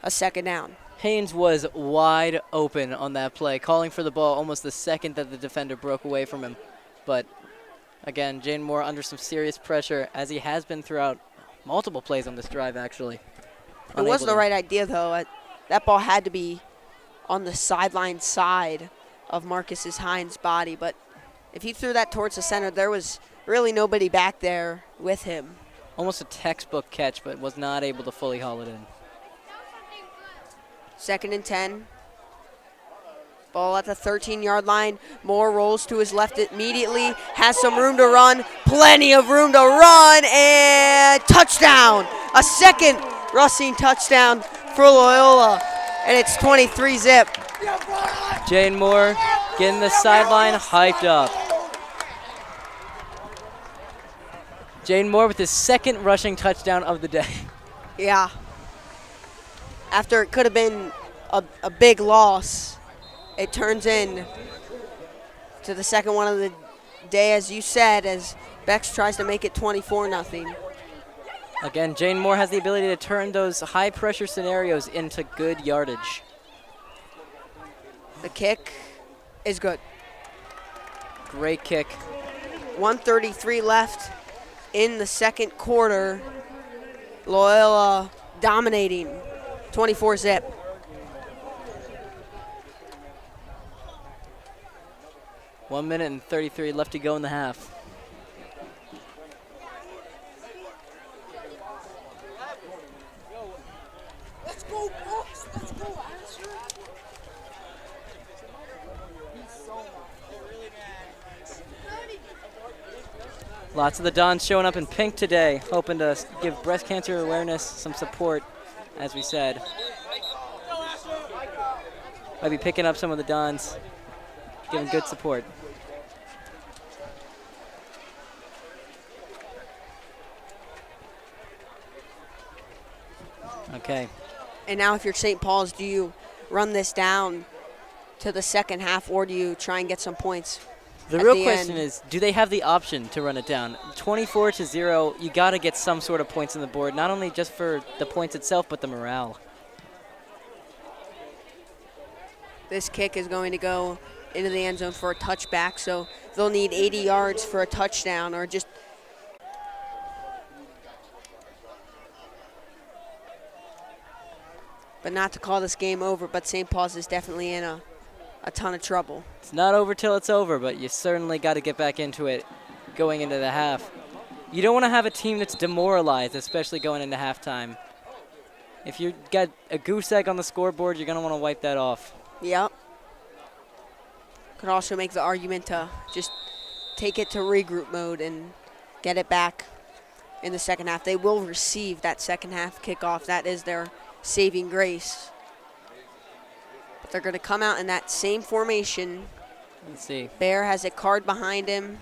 a second down. Haynes was wide open on that play, calling for the ball almost the second that the defender broke away from him. But again, Jaden Moore under some serious pressure, as he has been throughout multiple plays on this drive, actually. It was the right idea, though. That ball had to be on the sideline side of Marcus Hines' body, but if he threw that towards the center, there was really nobody back there with him. Almost a textbook catch, but was not able to fully haul it in. 2nd and 10. Ball at the 13-yard line. Moore rolls to his left immediately, has some room to run, plenty of room to run, and touchdown! A second rushing touchdown for Loyola, and it's 23-zip. Jaden Moore getting the sideline hyped up. Jaden Moore with his 2nd rushing touchdown of the day. Yeah. After it could have been a big loss, it turns in to the 2nd one of the day, as you said, as Bex tries to make it 24-0. Again, Jaden Moore has the ability to turn those high-pressure scenarios into good yardage. The kick is good. Great kick. 1:33 left in the second quarter. Loyola dominating, 24-zip. One minute and 33 left to go in the half. Let's go, Bucks. Let's go, Asher. Lots of the Dons showing up in pink today, hoping to give breast cancer awareness some support, as we said. Might be picking up some of the Dons, giving good support. Okay. And now if you're St. Paul's, do you run this down to the second half, or do you try and get some points? The real question is, do they have the option to run it down? 24-0, you got to get some sort of points on the board, not only just for the points itself, but the morale. This kick is going to go into the end zone for a touchback, so they'll need 80 yards for a touchdown, or just but not to call this game over, but St. Paul's is definitely in a ton of trouble. It's not over till it's over, but you certainly got to get back into it going into the half. You don't want to have a team that's demoralized, especially going into halftime. If you got a goose egg on the scoreboard, you're going to want to wipe that off. Yep. Could also make the argument to just take it to regroup mode and get it back in the second half. They will receive that second half kickoff. That is their saving grace. They're going to come out in that same formation. Let's see. Bear has a card behind him.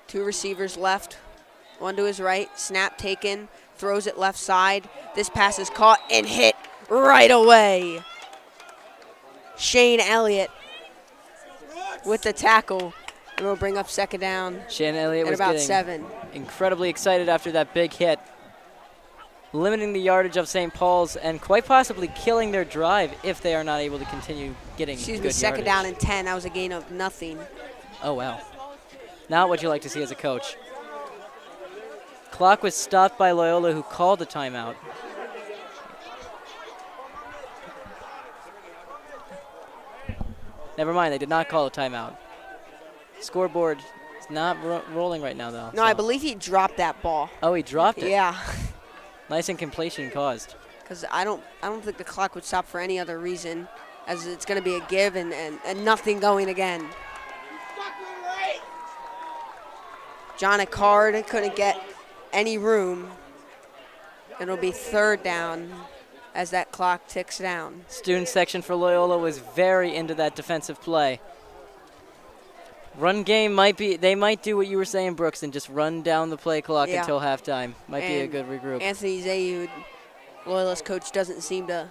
2 receivers left, 1 to his right. Snap taken, throws it left side. This pass is caught and hit right away. Shane Elliott with the tackle. And we'll bring up second down Shane Elliott at was about getting 7. incredibly excited after that big hit, limiting the yardage of St. Paul's and quite possibly killing their drive if they are not able to continue getting Excuse good me, second yardage. down and 10. That was a gain of nothing. Oh, wow. Not what you like to see as a coach. Clock was stopped by Loyola, who called the timeout. Never mind, they did not call a timeout. Scoreboard is not rolling right now, though. No, I believe he dropped that ball. Oh, he dropped it. Yeah, Nice incompletion caused. because I don't think the clock would stop for any other reason, as it's going to be a give and nothing going again. John Acard couldn't get any room. It'll be third down as that clock ticks down. Student section for Loyola was very into that defensive play. Run game they might do what you were saying, Brooks, and just run down the play clock Yeah. until halftime. Might be a And good regroup. Anthony Zayud, Loyola's coach, doesn't seem to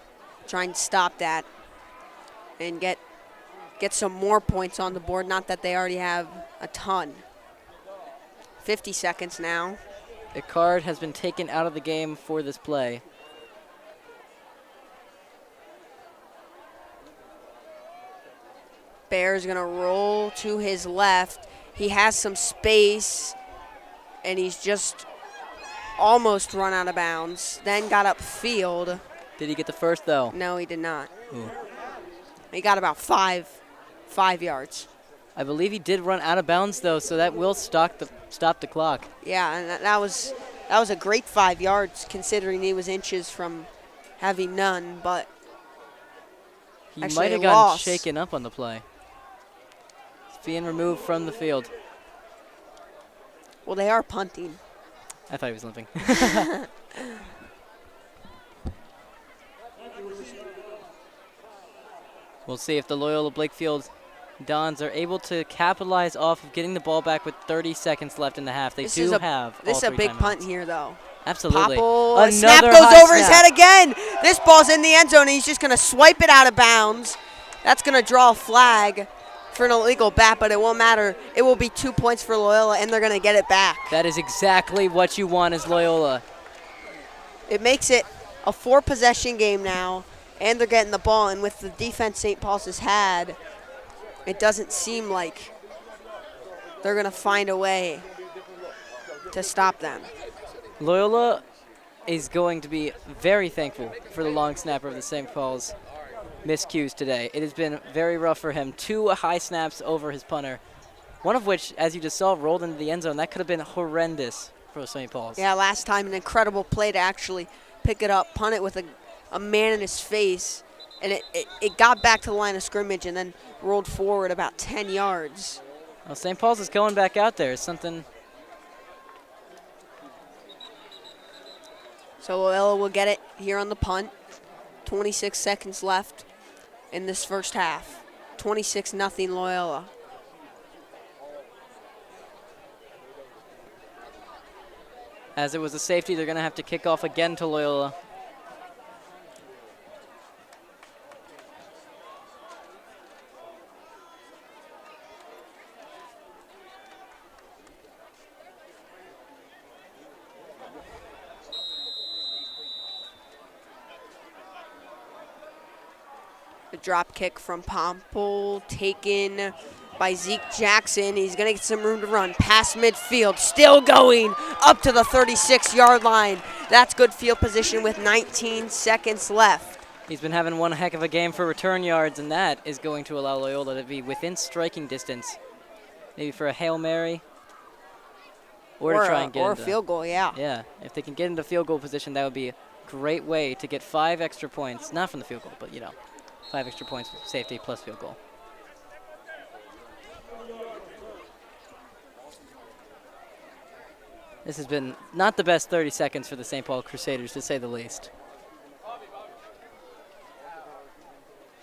try and stop that and get some more points on the board. Not that they already have a ton. 50 seconds now. A card has been taken out of the game for this play. Bear's gonna roll to his left. He has some space, and he's just almost run out of bounds. Then got upfield. Did he get the first, though? No, he did not. Ooh. He got about 5 yards. I believe he did run out of bounds, though, so that will stop the clock. Yeah, and that was a great 5 yards considering he was inches from having none. But He actually might have a gotten loss. shaken up on the play. It's being removed from the field. Well, they are punting. I thought he was limping. We'll see if the Loyola Blakefield Dons are able to capitalize off of getting the ball back with 30 seconds left in the half. They This do is have This all is a three big timeouts. punt here, though. Absolutely. Popple, snap goes high over his snap. head again. This ball's in the end zone, and he's just going to swipe it out of bounds. That's going to draw a flag for an illegal bat, but it won't matter. It will be 2 points for Loyola, and they're going to get it back. That is exactly what you want as Loyola. It makes it a 4-possession game now, and they're getting the ball. And with the defense St. Paul's has had, it doesn't seem like they're going to find a way to stop them. Loyola is going to be very thankful for the long snapper of the St. Paul's miscues today. It has been very rough for him. 2 high snaps over his punter, one of which, as you just saw, rolled into the end zone. That could have been horrendous for St. Paul's. Yeah, last time an incredible play to actually pick it up, punt it with a man in his face, and it got back to the line of scrimmage and then rolled forward about 10 yards. Well, St. Paul's is going back out there. Something. So Loyola will get it here on the punt. 26 seconds left in this first half. 26-0 Loyola. As it was a safety, they're going to have to kick off again to Loyola. The drop kick from Pomple taken by Zeke Jackson. He's going to get some room to run. Past midfield, still going up to the 36-yard line. That's good field position with 19 seconds left. He's been having one heck of a game for return yards, and that is going to allow Loyola to be within striking distance. Maybe for a Hail Mary or to try and get or a into field goal, yeah. Yeah, if they can get into field goal position, that would be a great way to get 5 extra points. Not from the field goal, but, 5 extra points with safety plus field goal. This has been not the best 30 seconds for the St. Paul Crusaders, to say the least.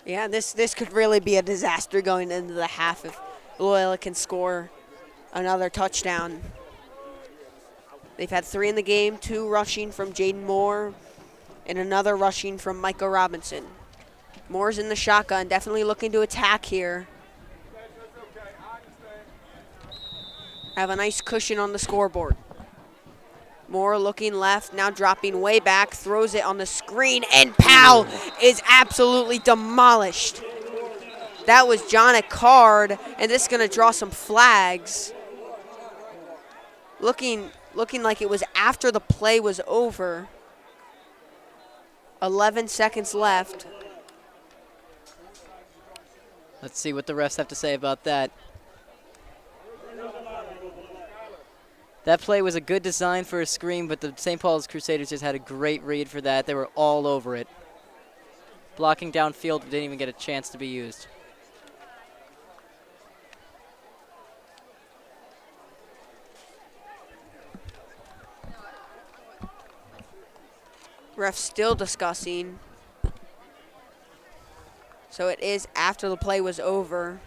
Yeah, this could really be a disaster going into the half if Loyola can score another touchdown. They've had 3 in the game, 2 rushing from Jaden Moore and another rushing from Micah Robinson. Moore's in the shotgun, definitely looking to attack here. Have a nice cushion on the scoreboard. Moore looking left, now dropping way back, throws it on the screen, and Powell is absolutely demolished. That was John Card, and this is going to draw some flags. Looking like it was after the play was over. 11 seconds left. Let's see what the refs have to say about that. That play was a good design for a screen, but the St. Paul's Crusaders just had a great read for that. They were all over it. Blocking downfield didn't even get a chance to be used. Ref still discussing. So it is after the play was over.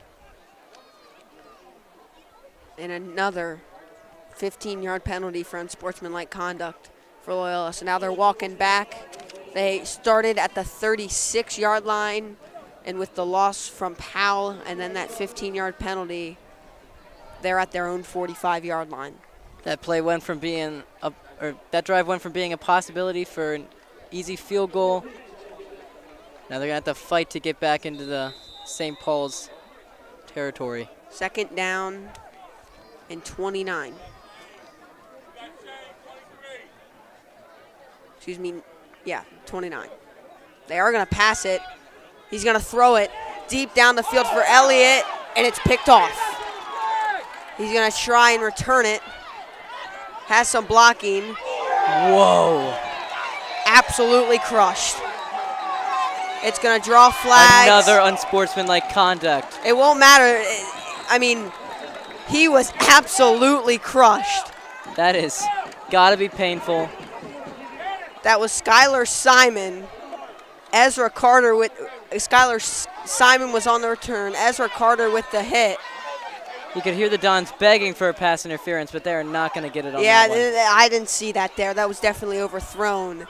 And another 15-yard penalty for unsportsmanlike conduct for Loyola. So now they're walking back. They started at the 36-yard line, and with the loss from Powell and then that 15-yard penalty, they're at their own 45-yard line. That play went from being that drive went from being a possibility for an easy field goal. Now they're gonna have to fight to get back into the St. Paul's territory. 2nd down and 29. Excuse me, yeah, 29. They are gonna pass it. He's gonna throw it deep down the field for Elliott, and it's picked off. He's gonna try and return it. Has some blocking. Whoa. Absolutely crushed. It's gonna draw flags. Another unsportsmanlike conduct. It won't matter. I mean, he was absolutely crushed. That is gotta be painful. That was Skylar Simon. Ezra Carter with Simon was on the return. Ezra Carter with the hit. You could hear the Dons begging for a pass interference, but they're not going to get it on that one. Yeah, I didn't see that there. That was definitely overthrown.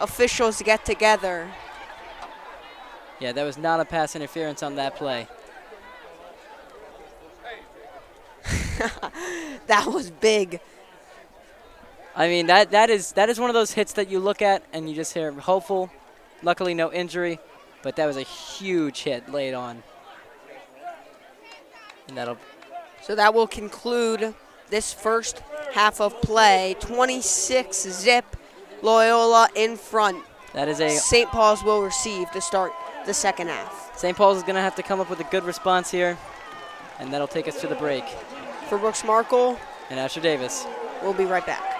Officials get together. Yeah, that was not a pass interference on that play. That was big. I mean, that is one of those hits that you look at and you just hear hopeful. Luckily, no injury, but that was a huge hit laid on. And so that will conclude this first half of play. 26-zip, Loyola in front. That is St. Paul's will receive to start the second half. St. Paul's is going to have to come up with a good response here, and that'll take us to the break. For Brooks Markle and Asher Davis, we'll be right back.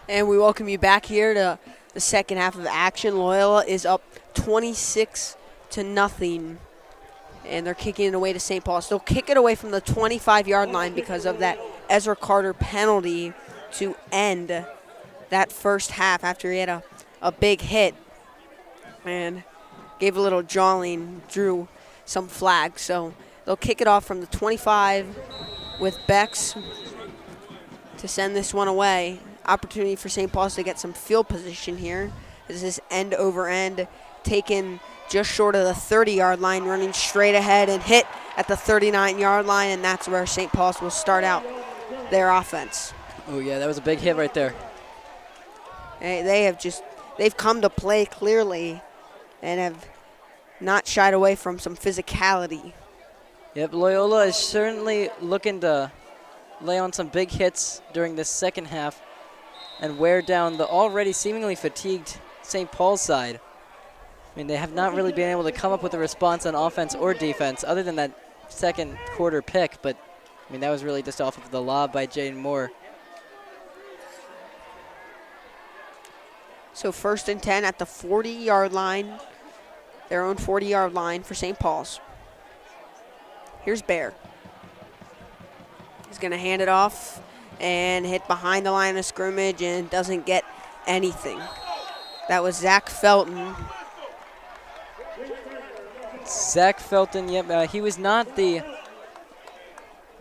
And we welcome you back here to the second half of action. Loyola is up 26-0, and they're kicking it away to St. Paul's. They'll kick it away from the 25-yard line because of that Ezra Carter penalty to end that first half after he had a big hit and gave a little jawing, drew some flags. So they'll kick it off from the 25 with Bex to send this one away. Opportunity for St. Paul's to get some field position here. This is end over end, taken just short of the 30-yard line, running straight ahead and hit at the 39-yard line, and that's where St. Paul's will start out their offense. Oh yeah, that was a big hit right there. They've come to play clearly and have not shied away from some physicality. Yep, Loyola is certainly looking to lay on some big hits during this second half and wear down the already seemingly fatigued St. Paul's side. I mean, they have not really been able to come up with a response on offense or defense other than that second quarter pick, but I mean, that was really just off of the lob by Jaden Moore. So 1st and 10 at the 40-yard line, their own 40-yard line for St. Paul's. Here's Bear. He's going to hand it off and hit behind the line of scrimmage and doesn't get anything. That was Zach Felton. Zach Felton, yep, he was not the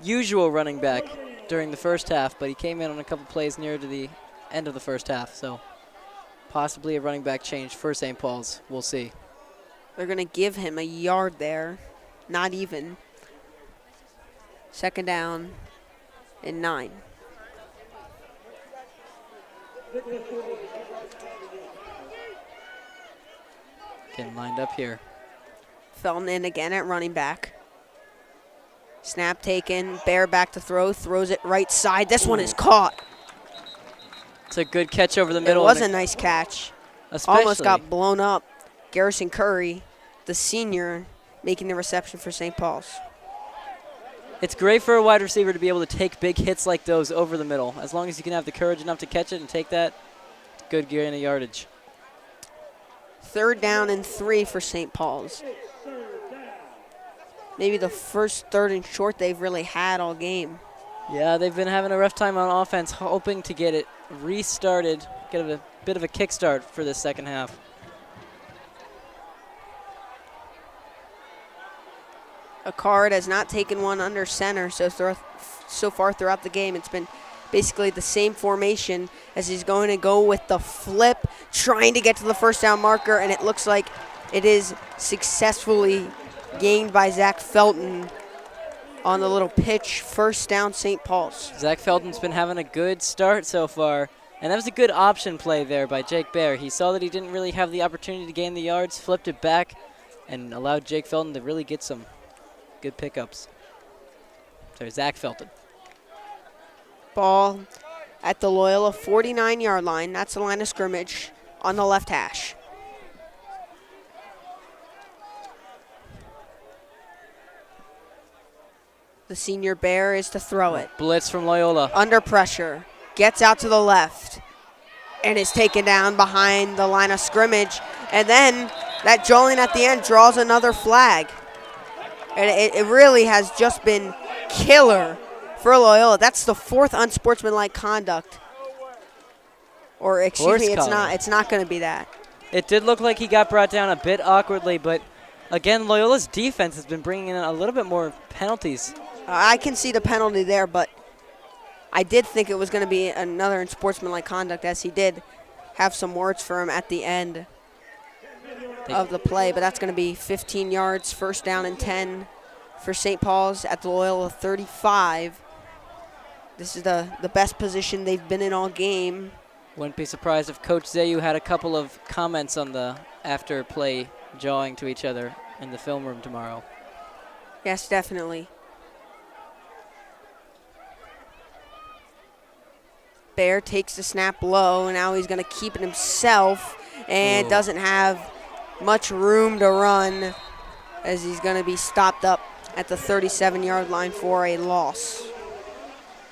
usual running back during the first half, but he came in on a couple plays near to the end of the first half, so possibly a running back change for St. Paul's. We'll see. They're going to give him a yard there, not even. 2nd down and 9. Getting lined up here. Felton in again at running back. Snap taken, Bear back to throw, throws it right side. This one is caught. It's a good catch over the middle. It was a nice catch. Especially. Almost got blown up. Garrison Curry, the senior, making the reception for St. Paul's. It's great for a wide receiver to be able to take big hits like those over the middle. As long as you can have the courage enough to catch it and take that, it's good gain of yardage. 3rd down and 3 for St. Paul's. Maybe the first 3rd and short they've really had all game. Yeah, they've been having a rough time on offense, hoping to get it restarted, get a bit of a kickstart for this second half. Acard has not taken one under center so far throughout the game. It's been basically the same formation as he's going to go with the flip, trying to get to the first down marker, and it looks like it is successfully gained by Zach Felton on the little pitch. 1st down, St. Paul's. Zach Felton's been having a good start so far, and that was a good option play there by Jake Bear. He saw that he didn't really have the opportunity to gain the yards, flipped it back, and allowed Jake Felton to really get some good pickups. So Zach Felton. Ball at the Loyola 49-yard line. That's the line of scrimmage on the left hash. The senior Bear is to throw it. Blitz from Loyola. Under pressure. Gets out to the left and is taken down behind the line of scrimmage. And then that jolling at the end draws another flag. And it really has just been killer for Loyola. That's the 4th unsportsmanlike conduct. Or excuse me, it's not going to be that. It did look like he got brought down a bit awkwardly, but again, Loyola's defense has been bringing in a little bit more penalties. I can see the penalty there, but I did think it was going to be another unsportsmanlike conduct, as he did have some words for him at the end of the play, but that's going to be 15 yards, 1st down and 10 for St. Paul's at the Loyola 35. This is the best position they've been in all game. Wouldn't be surprised if Coach Zayu had a couple of comments on the after play jawing to each other in the film room tomorrow. Yes, definitely. Bear takes the snap low, and now he's going to keep it himself and doesn't have much room to run as he's going to be stopped up at the 37-yard line for a loss.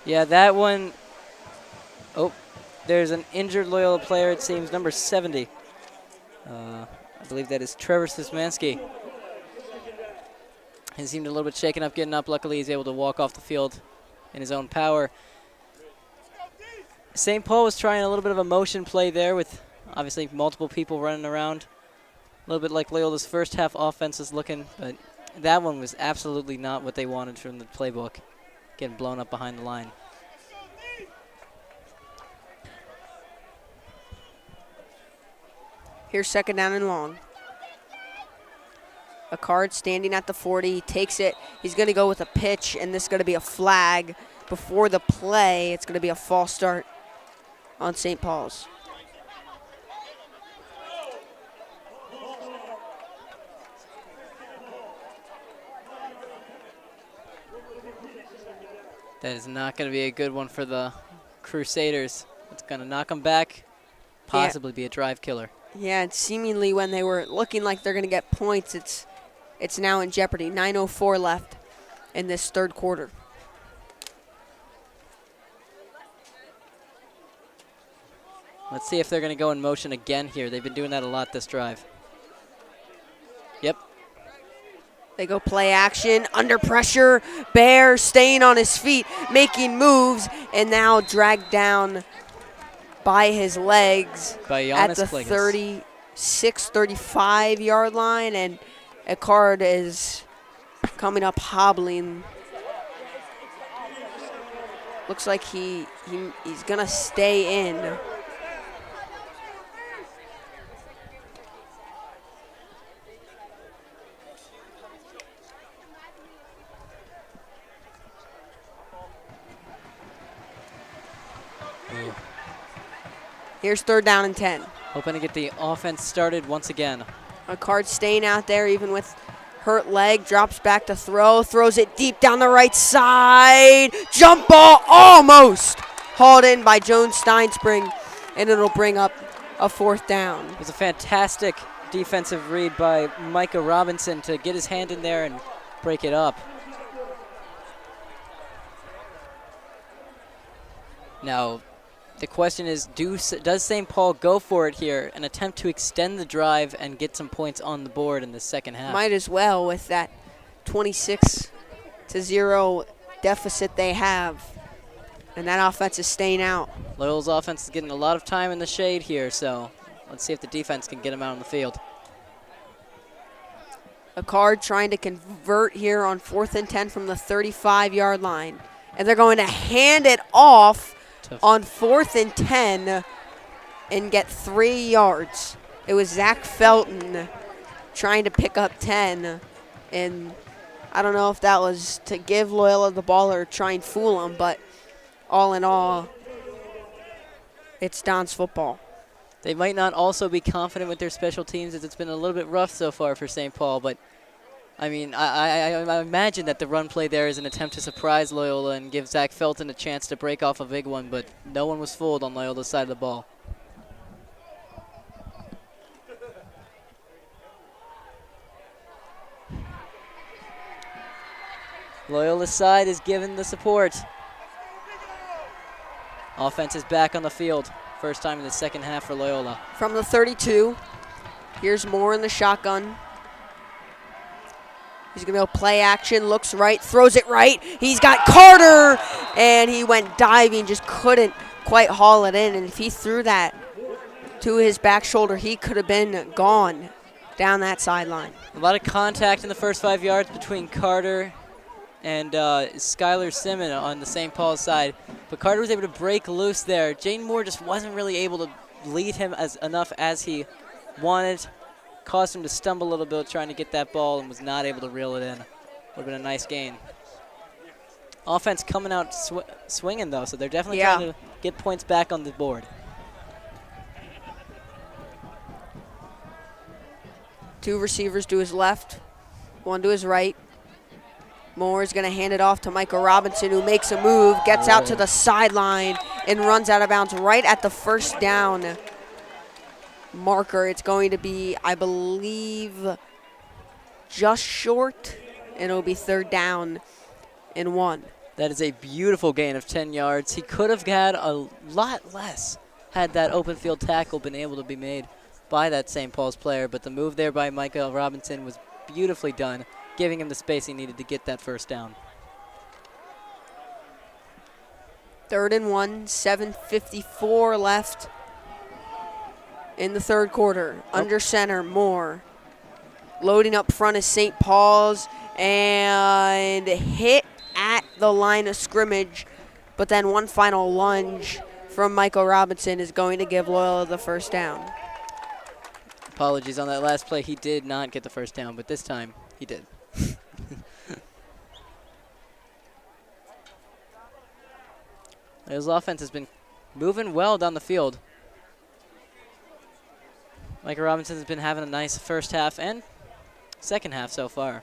Yeah, that one. Oh, there's an injured Loyola player, it seems, number 70. I believe that is Trevor Szymanski. He seemed a little bit shaken up, getting up. Luckily, he's able to walk off the field in his own power. St. Paul was trying a little bit of a motion play there with obviously multiple people running around. A little bit like Loyola's first half offense is looking, but that one was absolutely not what they wanted from the playbook, getting blown up behind the line. Here's second down and long. A card standing at the 40, takes it. He's going to go with a pitch, and this is going to be a flag. Before the play, it's going to be a false start on St. Paul's. That is not going to be a good one for the Crusaders. It's going to knock them back, possibly be a drive killer. Yeah, and seemingly when they were looking like they're going to get points, it's now in jeopardy. 9:04 left in this third quarter. Let's see if they're going to go in motion again here. They've been doing that a lot this drive. Yep. They go play action, under pressure. Bear staying on his feet, making moves, and now dragged down by his legs at the 36, 35-yard line, and a card is coming up hobbling. Looks like he's going to stay in. Here's third down and 10. Hoping to get the offense started once again. A card staying out there even with hurt leg, drops back to throw, throws it deep down the right side. Jump ball almost hauled in by Jones Steinspring, and it'll bring up a fourth down. It was a fantastic defensive read by Micah Robinson to get his hand in there and break it up. Now, the question is, does St. Paul go for it here and attempt to extend the drive and get some points on the board in the second half? Might as well with that 26-0 deficit they have. And that offense is staying out. Loyola's offense is getting a lot of time in the shade here, so let's see if the defense can get them out on the field. A card trying to convert here on 4th and 10 from the 35-yard line. And they're going to hand it off on 4th and 10 and get 3 yards. It was Zach Felton trying to pick up 10. And I don't know if that was to give Loyola the ball or try and fool them, but all in all, it's Don's football. They might not also be confident with their special teams as it's been a little bit rough so far for St. Paul, but I mean, I imagine that the run play there is an attempt to surprise Loyola and give Zach Felton a chance to break off a big one, but no one was fooled on Loyola's side of the ball. Loyola's side is given the support. Offense is back on the field. First time in the second half for Loyola. From the 32, here's Moore in the shotgun. He's going to go play action, looks right, throws it right. He's got Carter, and he went diving, just couldn't quite haul it in. And if he threw that to his back shoulder, he could have been gone down that sideline. A lot of contact in the first 5 yards between Carter and Skylar Simmon on the St. Paul side. But Carter was able to break loose there. Jane Moore just wasn't really able to lead him enough as he wanted. Caused him to stumble a little bit trying to get that ball and was not able to reel it in. Would have been a nice gain. Offense coming out swinging, though, so they're definitely trying to get points back on the board. Two receivers to his left, one to his right. Moore's going to hand it off to Micah Robinson, who makes a move, gets out to the sideline, and runs out of bounds right at the first down marker. It's going to be, I believe, just short, and it'll be third down and 1. That is a beautiful gain of 10 yards. He could have had a lot less had that open field tackle been able to be made by that St. Paul's player. But the move there by Michael Robinson was beautifully done, giving him the space he needed to get that first down. 3rd and 1, 7:54 left in the third quarter. Under center, Moore. Loading up front is St. Paul's and hit at the line of scrimmage. But then one final lunge from Michael Robinson is going to give Loyola the first down. Apologies on that last play. He did not get the first down, but this time he did. His offense has been moving well down the field. Michael Robinson has been having a nice first half and second half so far.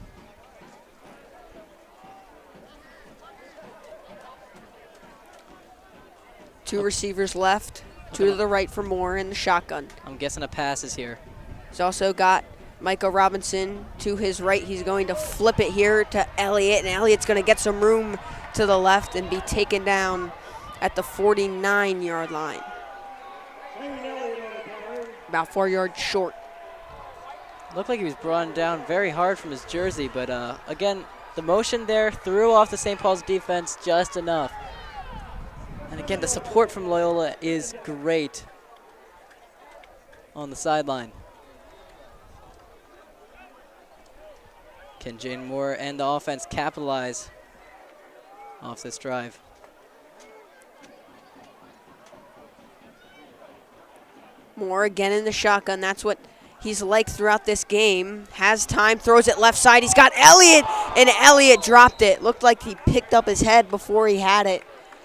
Two receivers left, two to the right for Moore in the shotgun. I'm guessing a pass is here. He's also got Michael Robinson to his right. He's going to flip it here to Elliott, and Elliott's going to get some room to the left and be taken down at the 49-yard line. About 4 yards short. Looked like he was brought down very hard from his jersey, but again, the motion there threw off the St. Paul's defense just enough. And again, the support from Loyola is great on the sideline. Can Jane Moore and the offense capitalize off this drive? Moore again in the shotgun. That's what he's like throughout this game. Has time, throws it left side. He's got Elliott, and Elliott dropped it. Looked like he picked up his head before he had it.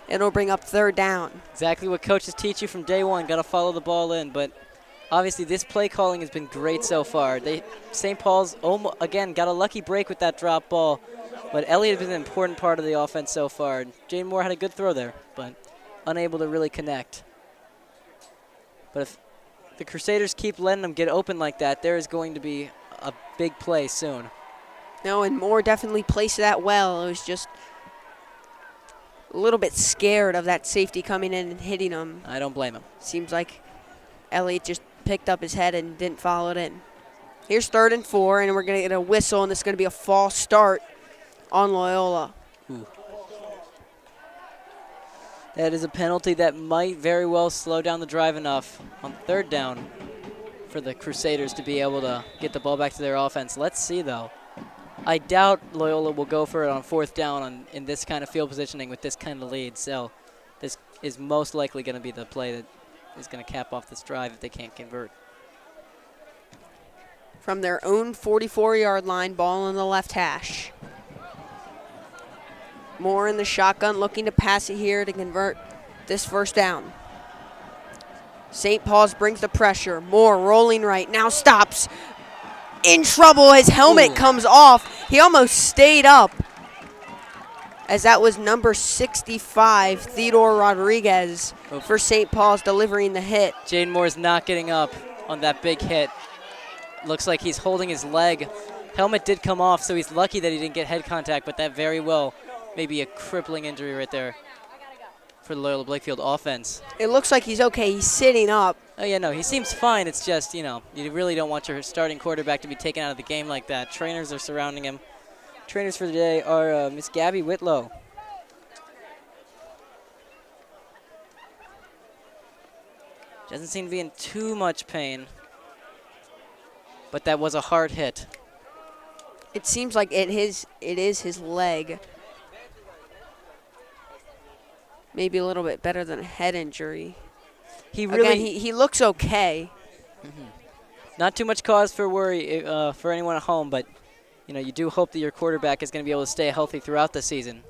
It'll bring up 3rd down. Exactly what coaches teach you from day one. Got to follow the ball in, but obviously this play calling has been great so far. St. Paul's, again, got a lucky break with that drop ball, but Elliott has been an important part of the offense so far. Jane Moore had a good throw there, but unable to really connect. But if the Crusaders keep letting them get open like that, there is going to be a big play soon. No, and Moore definitely placed that well. It was just a little bit scared of that safety coming in and hitting him. I don't blame him. Seems like Elliott just picked up his head and didn't follow it in. Here's 3rd and 4, and we're going to get a whistle, and it's going to be a false start on Loyola. Ooh. That is a penalty that might very well slow down the drive enough on 3rd down for the Crusaders to be able to get the ball back to their offense. Let's see, though. I doubt Loyola will go for it on 4th down in this kind of field positioning with this kind of lead. So this is most likely going to be the play that is going to cap off this drive if they can't convert. From their own 44-yard line, ball on the left hash. Moore in the shotgun, looking to pass it here to convert this first down. St. Paul's brings the pressure. Moore rolling right, now stops. In trouble, his helmet comes off. He almost stayed up, as that was number 65, Theodore Rodriguez, for St. Paul's delivering the hit. Jaden Moore's not getting up on that big hit. Looks like he's holding his leg. Helmet did come off, so he's lucky that he didn't get head contact, but that very well may be a crippling injury right there for the Loyola Blakefield offense. It looks like he's okay. He's sitting up. Oh, yeah, no, he seems fine. It's just, you know, you really don't want your starting quarterback to be taken out of the game like that. Trainers are surrounding him. Trainers for the day are Miss Gabby Whitlow. Doesn't seem to be in too much pain, but that was a hard hit. It seems like it is his leg. Maybe a little bit better than a head injury. He really Again, he looks okay. Not too much cause for worry for anyone at home, but you know, you do hope that your quarterback is going to be able to stay healthy throughout the season.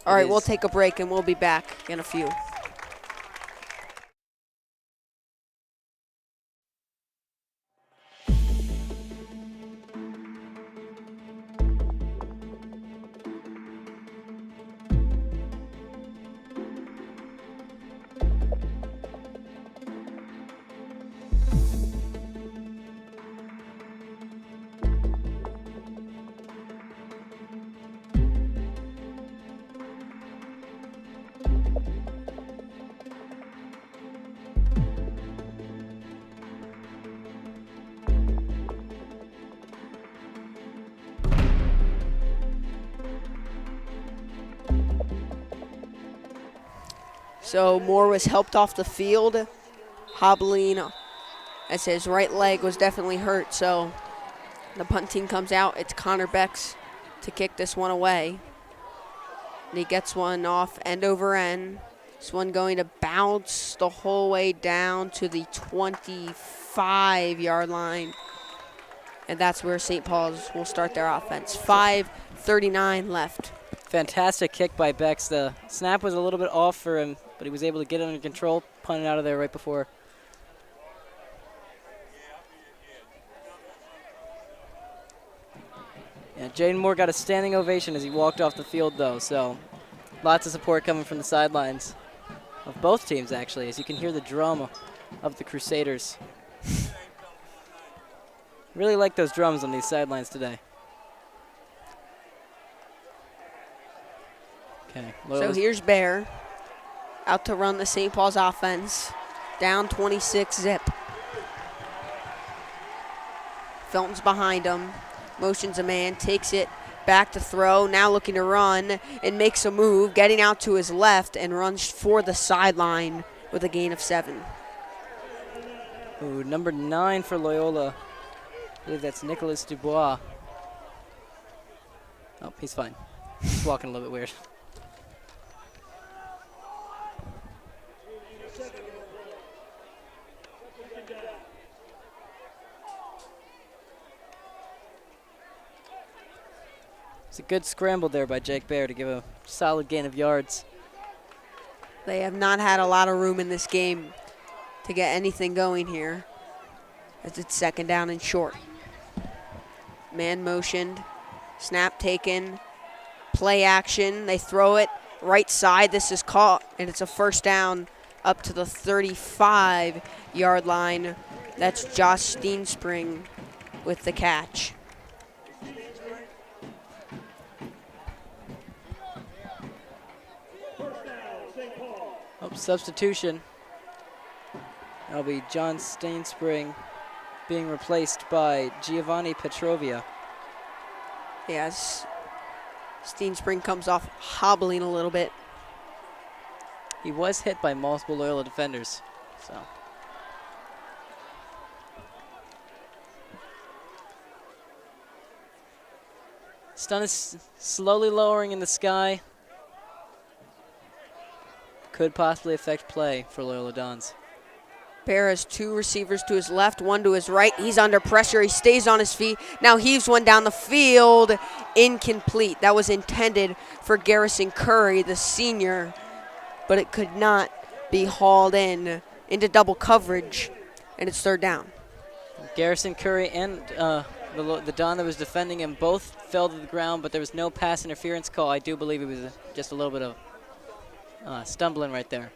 All right, we'll take a break and we'll be back in a few. So Moore was helped off the field, hobbling as his right leg was definitely hurt. So the punt team comes out. It's Connor Becks to kick this one away. And he gets one off end over end. This one going to bounce the whole way down to the 25-yard line. And that's where St. Paul's will start their offense. 5:39 left. Fantastic kick by Becks. The snap was a little bit off for him, but he was able to get it under control, punt it out of there right before. Yeah, Jaden Moore got a standing ovation as he walked off the field, though, so lots of support coming from the sidelines of both teams, actually, as you can hear the drum of the Crusaders. Really like those drums on these sidelines today. Okay. So here's Bear out to run the St. Paul's offense. Down 26 zip. Felton's behind him. Motions a man, takes it back to throw. Now looking to run and makes a move, getting out to his left and runs for the sideline with a gain of 7. Ooh, number 9 for Loyola. I believe that's Nicholas Dubois. Oh, he's fine. He's walking a little bit weird. It's a good scramble there by Jake Bear to give a solid gain of yards. They have not had a lot of room in this game to get anything going here, as it's second down and short. Man motioned, snap taken, play action. They throw it right side. This is caught, and it's a first down up to the 35-yard line. That's Josh Steenspring with the catch. Oh, substitution. That'll be John Steenspring being replaced by Giovanni Petrovia. Yes, Steenspring comes off hobbling a little bit. He was hit by multiple Loyola defenders, so. Stun is slowly lowering in the sky. Could possibly affect play for Loyola Dons. Bear has 2 receivers to his left, 1 to his right. He's under pressure. He stays on his feet. Now heaves one down the field. Incomplete. That was intended for Garrison Curry, the senior, but it could not be hauled into double coverage, and it's third down. Garrison Curry and the Don that was defending him both fell to the ground, but there was no pass interference call. I do believe it was just a little bit of stumbling right there.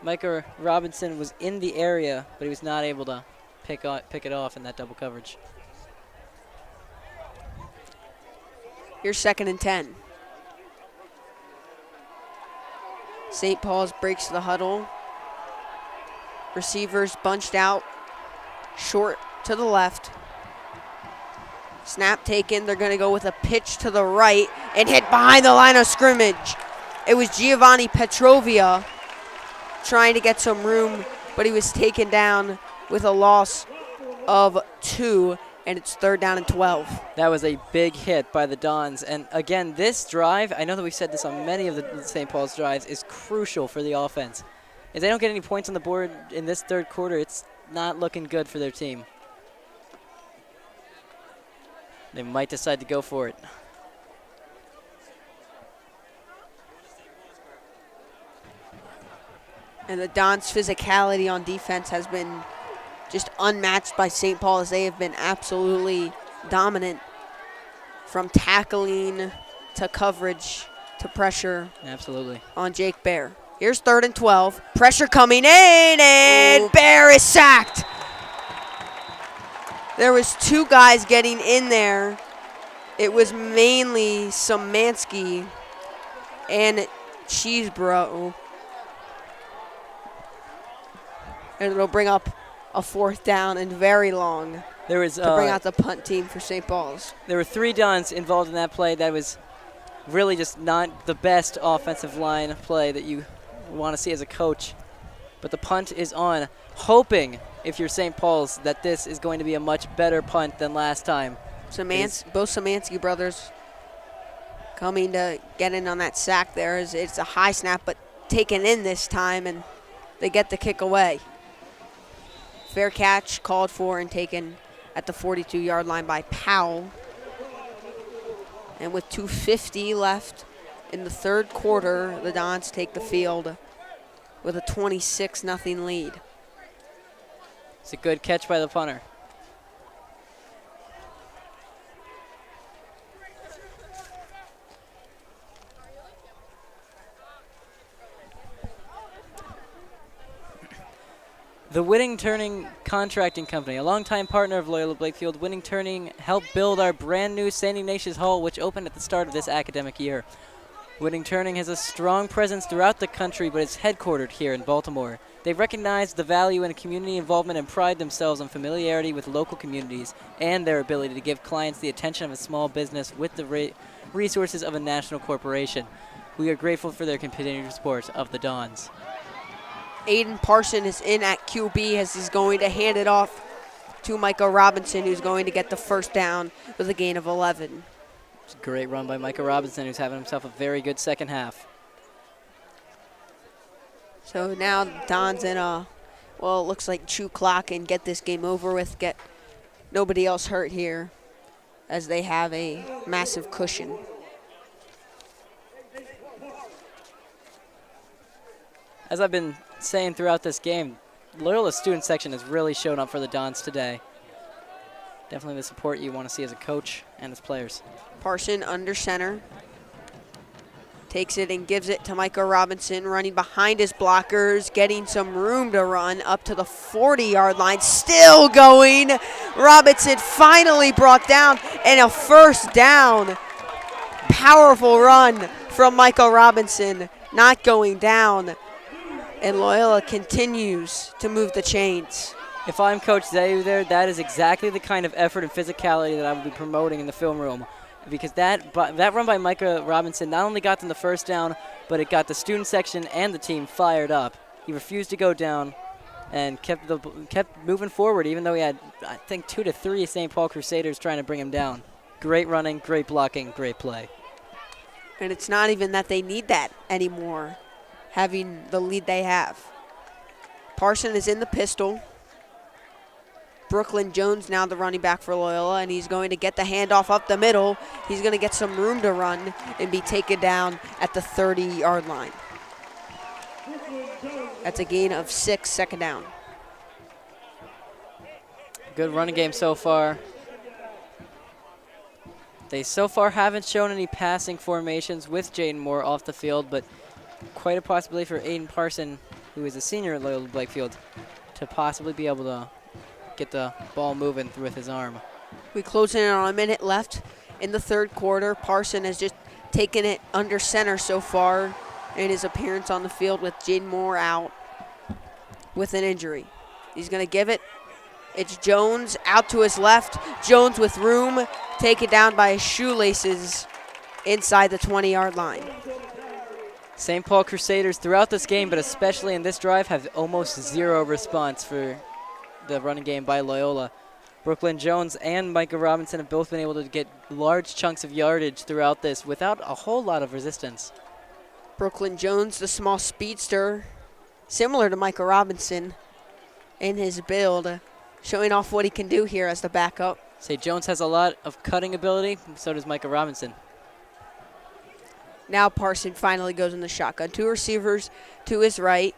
Micah Robinson was in the area, but he was not able to pick it off in that double coverage. Here's 2nd and 10. St. Paul's breaks the huddle. Receivers bunched out, short to the left. Snap taken. They're going to go with a pitch to the right and hit behind the line of scrimmage. It was Giovanni Petrovia trying to get some room, but he was taken down with a loss of 2, and it's third down and 12. That was a big hit by the Dons. And again, this drive, I know that we've said this on many of the St. Paul's drives, is crucial for the offense. If they don't get any points on the board in this third quarter, it's not looking good for their team. They might decide to go for it. And the Dons' physicality on defense has been just unmatched by St. Paul, as they have been absolutely dominant from tackling to coverage to pressure. Absolutely. On Jake Bear. Here's 3rd and 12. Pressure coming in, and Bear is sacked. There was 2 guys getting in there. It was mainly Szymanski and Cheesebro. And it'll bring up a 4th down and very long There was to bring out the punt team for St. Paul's. There were 3 Dons involved in that play. That was really just not the best offensive line play that you want to see as a coach. But the punt is on, hoping, if you're St. Paul's, that this is going to be a much better punt than last time. Both Szymanski brothers coming to get in on that sack there. It's a high snap, but taken in this time, and they get the kick away. Fair catch called for and taken at the 42-yard line by Powell. And with 2:50 left in the third quarter, the Dons take the field with a 26-0 lead. It's a good catch by the punter. The Winning Turning Contracting Company, a longtime partner of Loyola Blakefield, Winning Turning helped build our brand new St. Ignatius Hall, which opened at the start of this academic year. Winning Turning has a strong presence throughout the country, but is headquartered here in Baltimore. They recognize the value in community involvement and pride themselves on familiarity with local communities and their ability to give clients the attention of a small business with the resources of a national corporation. We are grateful for their continued support of the Dons. Aiden Parson is in at QB as he's going to hand it off to Micah Robinson, who's going to get the first down with a gain of 11. It's a great run by Micah Robinson, who's having himself a very good second half. So now Don's in it looks like chew clock and get this game over with, get nobody else hurt here as they have a massive cushion. As I've been saying throughout this game, Loyola's student section has really shown up for the Dons today. Definitely the support you want to see as a coach and as players. Parson under center. Takes it and gives it to Micah Robinson, running behind his blockers, getting some room to run up to the 40-yard line. Still going. Robinson finally brought down, and a first down. Powerful run from Micah Robinson, not going down. And Loyola continues to move the chains. If I'm Coach Zayu there, that is exactly the kind of effort and physicality that I would be promoting in the film room. Because that run by Micah Robinson not only got them the first down, but it got the student section and the team fired up. He refused to go down and kept moving forward, even though he had, I think, 2 to 3 St. Paul Crusaders trying to bring him down. Great running, great blocking, great play. And it's not even that they need that anymore, having the lead they have. Parson is in the pistol. Brooklyn Jones now the running back for Loyola, and he's going to get the handoff up the middle. He's going to get some room to run and be taken down at the 30-yard line. That's a gain of 6, second down. Good running game so far. They so far haven't shown any passing formations with Jaden Moore off the field, but quite a possibility for Aiden Parson, who is a senior at Loyola Blakefield, to possibly be able to get the ball moving with his arm. We close in on a minute left in the third quarter. Parson has just taken it under center so far in his appearance on the field with Jaden Moore out with an injury. He's going to give it. It's Jones out to his left. Jones with room, taken down by his shoelaces inside the 20-yard line. St. Paul Crusaders throughout this game, but especially in this drive, have almost zero response for the running game by Loyola. Brooklyn Jones and Micah Robinson have both been able to get large chunks of yardage throughout this without a whole lot of resistance. Brooklyn Jones, the small speedster, similar to Micah Robinson in his build, showing off what he can do here as the backup. Say Jones has a lot of cutting ability, so does Micah Robinson. Now Parson finally goes in the shotgun. 2 receivers to his right,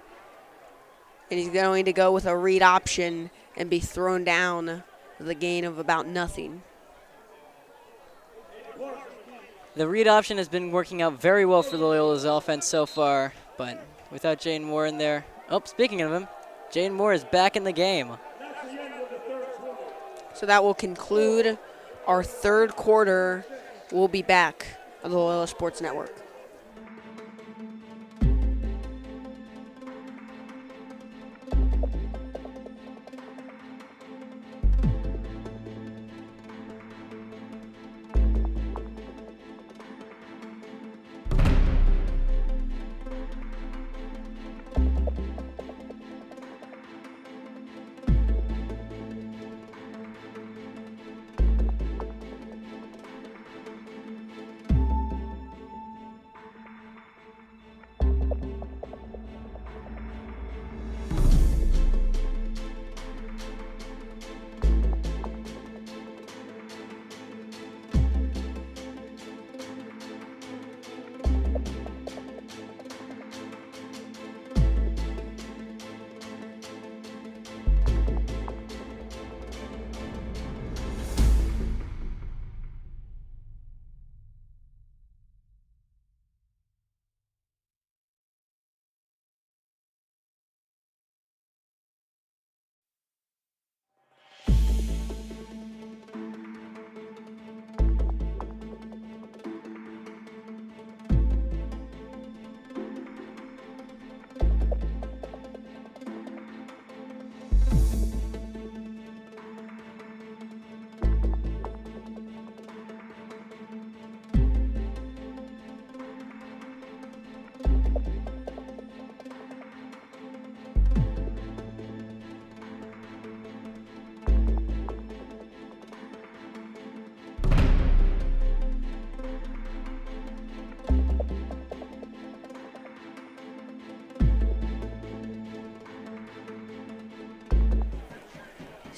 and he's going to go with a read option and be thrown down with a gain of about nothing. The read option has been working out very well for Loyola's offense so far, but without Jaden Moore in there. Oh, speaking of him, Jaden Moore is back in the game. So that will conclude our third quarter. We'll be back on the Loyola Sports Network.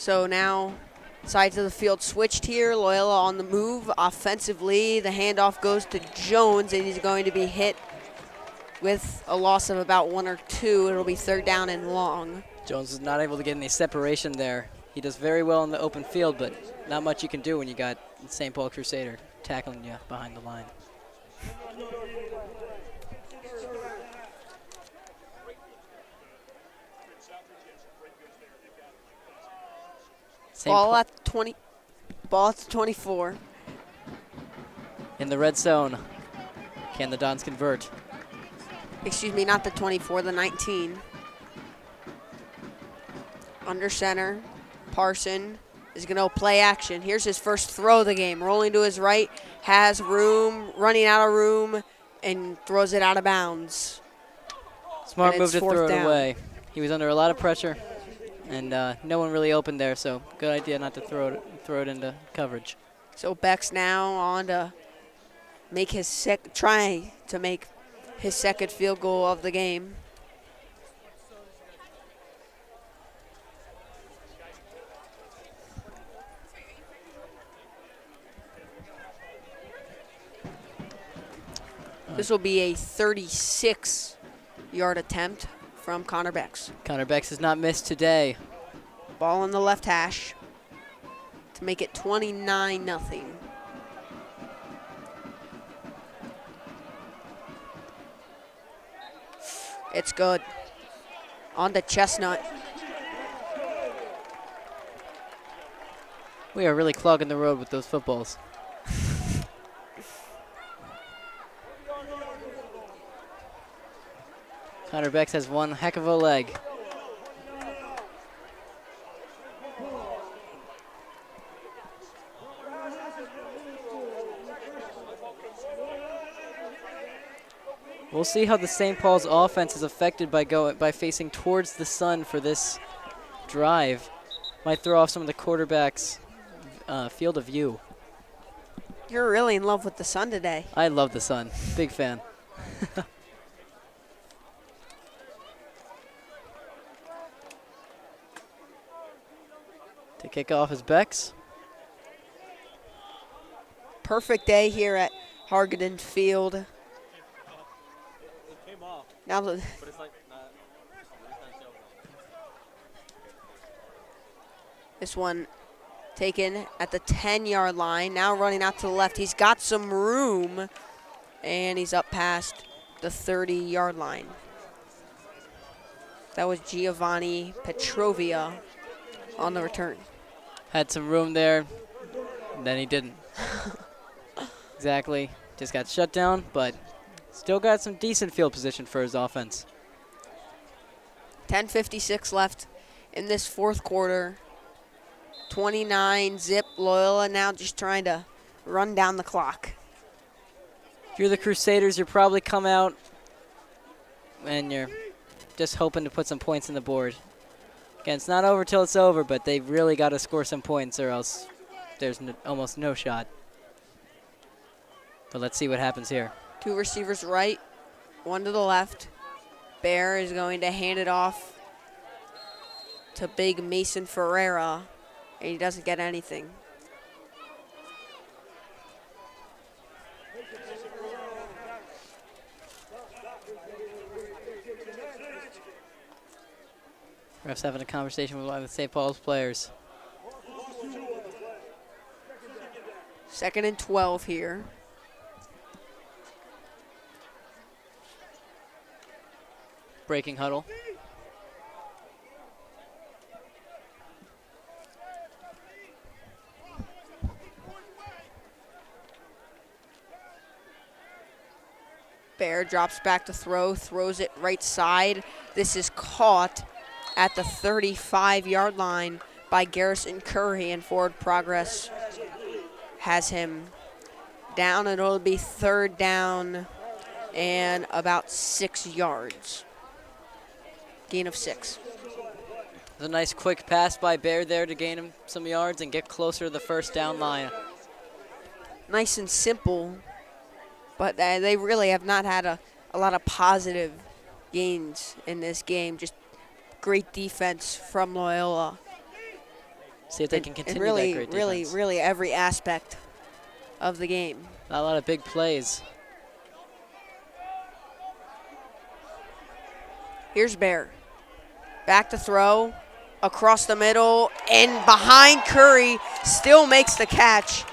So now sides of the field switched here. Loyola on the move offensively. The handoff goes to Jones, and he's going to be hit with a loss of about 1 or 2. It'll be 3rd down and long. Jones is not able to get any separation there. He does very well in the open field, but not much you can do when you got St. Paul Crusader tackling you behind the line. Ball at the 24. In the red zone. Can the Dons convert? Excuse me, not the 24, the 19. Under center, Parson is going to play action. Here's his first throw of the game. Rolling to his right, has room, running out of room, and throws it out of bounds. Smart move to throw it away. He was under a lot of pressure, and no one really opened there, so good idea not to throw it into coverage. So Beck's now on to make his try to make his second field goal of the game. This will be a 36-yard attempt from Connor Becks. Connor Becks has not missed today. Ball on the left hash to make it 29-0. It's good. On to Chestnut. We are really clogging the road with those footballs. Connor Becks has one heck of a leg. We'll see how the St. Paul's offense is affected by facing towards the sun for this drive. Might throw off some of the quarterbacks' field of view. You're really in love with the sun today. I love the sun. Big fan. To kick off is Becks. Perfect day here at Hargadon Field. Now this one taken at the 10-yard line. Now running out to the left. He's got some room, and he's up past the 30-yard line. That was Giovanni Petrovia on the return. Had some room there, and then he didn't. Exactly. Just got shut down, but still got some decent field position for his offense. 10:56 left in this fourth quarter. 29-zip. Loyola now just trying to run down the clock. If you're the Crusaders, you're probably come out and you're just hoping to put some points on the board. Again, it's not over till it's over, but they've really got to score some points or else there's almost no shot. But let's see what happens here. Two receivers right, one to the left. Bear is going to hand it off to big Mason Ferreira, and he doesn't get anything. Ref's having a conversation with one of the St. Paul's players. 2nd and 12 here. Breaking huddle. Bear drops back to throw, throws it right side. This is caught at the 35-yard line by Garrison Curry, and forward progress has him down, and it'll be 3rd down and about 6 yards. Gain of 6. There's a nice quick pass by Bear there to gain him some yards and get closer to the 1st down line. Nice and simple, but they really have not had a lot of positive gains in this game. Just great defense from Loyola. See if they can continue really, that great defense. really every aspect of the game. Not a lot of big plays. Here's Bear. Back to throw, across the middle, and behind Curry, still makes the catch.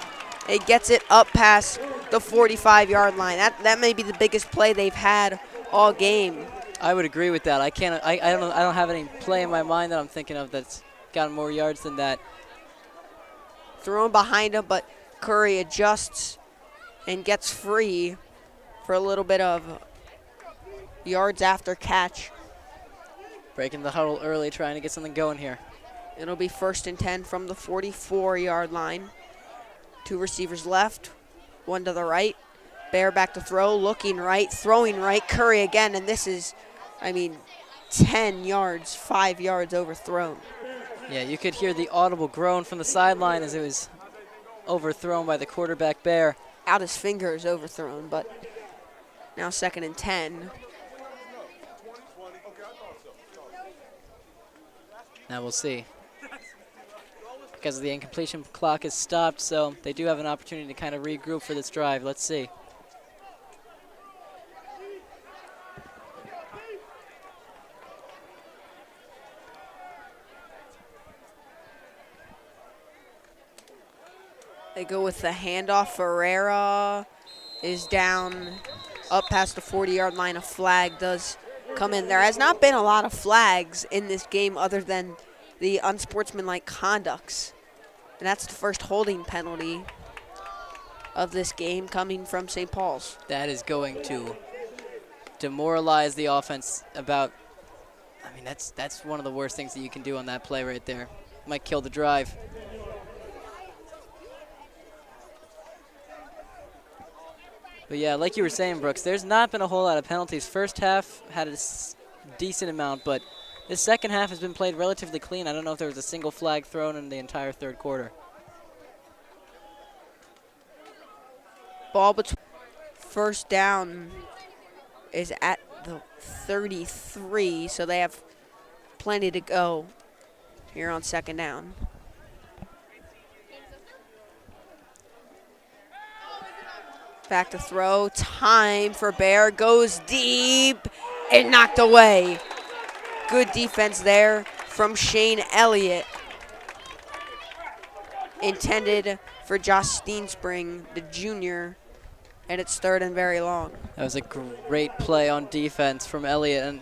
It gets it up past the 45-yard line. That may be the biggest play they've had all game. I would agree with that. I don't have any play in my mind that I'm thinking of that's gotten more yards than that. Thrown behind him, but Curry adjusts and gets free for a little bit of yards after catch. Breaking the huddle early, trying to get something going here. It'll be 1st and 10 from the 44-yard line. 2 receivers left, 1 to the right. Bear back to throw, looking right, throwing right. Curry again, and this is, 10 yards, 5 yards overthrown. Yeah, you could hear the audible groan from the sideline as it was overthrown by the quarterback, Bear. Out his fingers, overthrown, but now 2nd and 10. Now we'll see. Because of the incompletion clock is stopped, so they do have an opportunity to kind of regroup for this drive. Let's see. They go with the handoff. Ferreira is down up past the 40-yard line. A flag does come in. There has not been a lot of flags in this game other than the unsportsmanlike conducts. And that's the first holding penalty of this game coming from St. Paul's. That is going to demoralize the offense about, that's one of the worst things that you can do on that play right there. Might kill the drive. But yeah, like you were saying, Brooks, there's not been a whole lot of penalties. First half had a decent amount, but this second half has been played relatively clean. I don't know if there was a single flag thrown in the entire third quarter. Ball between. First down is at the 33, so they have plenty to go here on 2nd down. Back to throw, time for Bear, goes deep and knocked away. Good defense there from Shane Elliott. Intended for Josh Steenspring, the junior, and it's 3rd and very long. That was a great play on defense from Elliott, and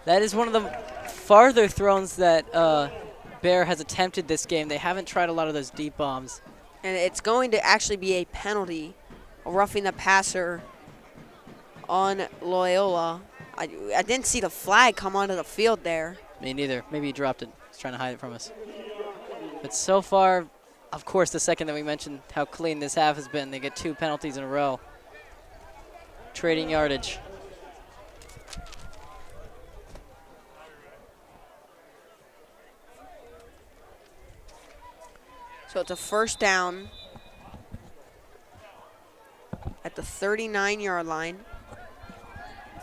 that is one of the farther throws that Bear has attempted this game. They haven't tried a lot of those deep bombs. And it's going to actually be a penalty, roughing the passer on Loyola. I didn't see the flag come onto the field there. Me neither. Maybe he dropped it. He's trying to hide it from us. But so far, of course, the second that we mentioned how clean this half has been, they get 2 penalties in a row. Trading yardage. So it's a first down at the 39-yard line.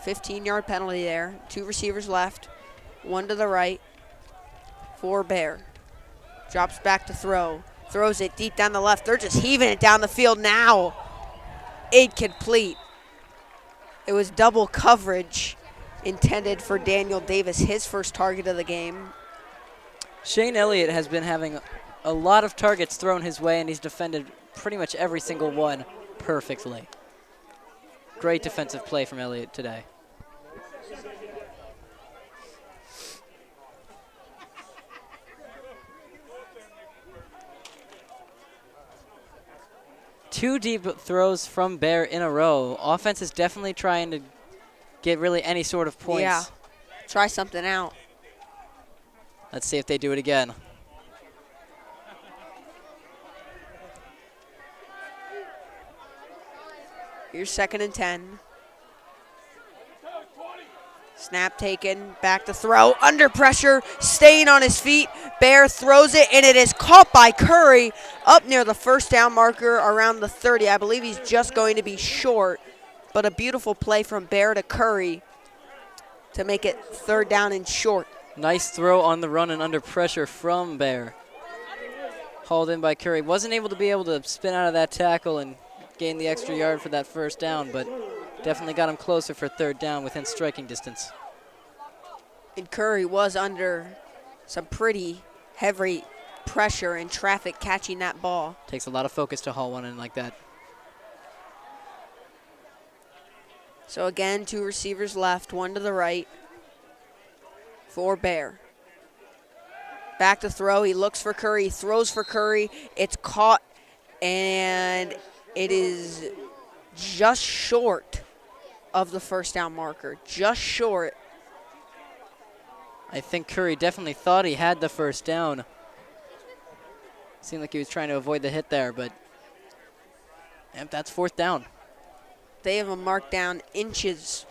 15-yard penalty there. 2 receivers left. 1 to the right for Bear. Drops back to throw. Throws it deep down the left. They're just heaving it down the field now. Incomplete. It was double coverage intended for Daniel Davis, his first target of the game. Shane Elliott has been having a lot of targets thrown his way, and he's defended pretty much every single one perfectly. Great defensive play from Elliott today. Two deep throws from Bear in a row. Offense is definitely trying to get really any sort of points. Yeah, try something out. Let's see if they do it again. Here's 2nd and 10. Snap taken, back to throw, under pressure, staying on his feet. Bear throws it, and it is caught by Curry up near the first down marker around the 30. I believe he's just going to be short, but a beautiful play from Bear to Curry to make it 3rd down and short. Nice throw on the run and under pressure from Bear. hauled in by Curry. Wasn't able to spin out of that tackle and gain the extra yard for that first down, but definitely got him closer for third down within striking distance. And Curry was under some pretty heavy pressure and traffic catching that ball. Takes a lot of focus to haul one in like that. So again, 2 receivers left, 1 to the right for Bear. Back to throw, he looks for Curry, throws for Curry. It's caught, and it is just short of the first down marker, just short. I think Curry definitely thought he had the first down. Seemed like he was trying to avoid the hit there, but yep, that's fourth down. They have him marked down inches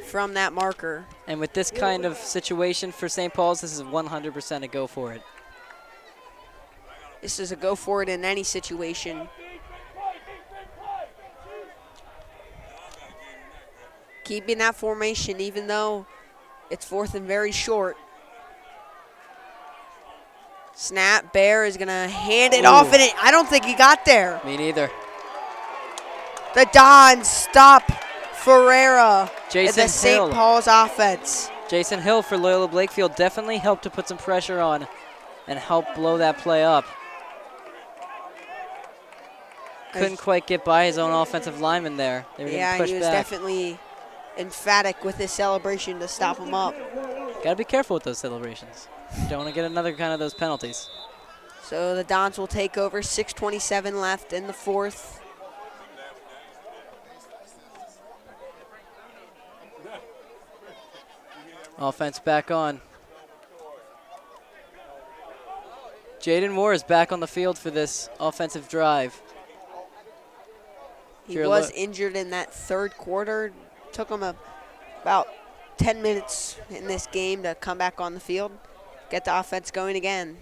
from that marker. And with this kind of situation for St. Paul's, this is 100% a go for it. This is a go for it in any situation. Keeping that formation even though it's fourth and very short. Snap, Bear is gonna hand it off, and I don't think he got there. Me neither. The Dons stop Ferreira in Jason the St. Hill. Paul's offense. Jason Hill for Loyola Blakefield definitely helped to put some pressure on and help blow that play up. Couldn't quite get by his own offensive lineman there. They were getting pushed he was back. definitely emphatic with his celebration to stop him up. Gotta be careful with those celebrations. Don't want to get another kind of those penalties. So the Dons will take over, 6:27 left in the fourth. Offense back on. Jaden Moore is back on the field for this offensive drive. He was injured in that third quarter. Took him about 10 minutes in this game to come back on the field, get the offense going again.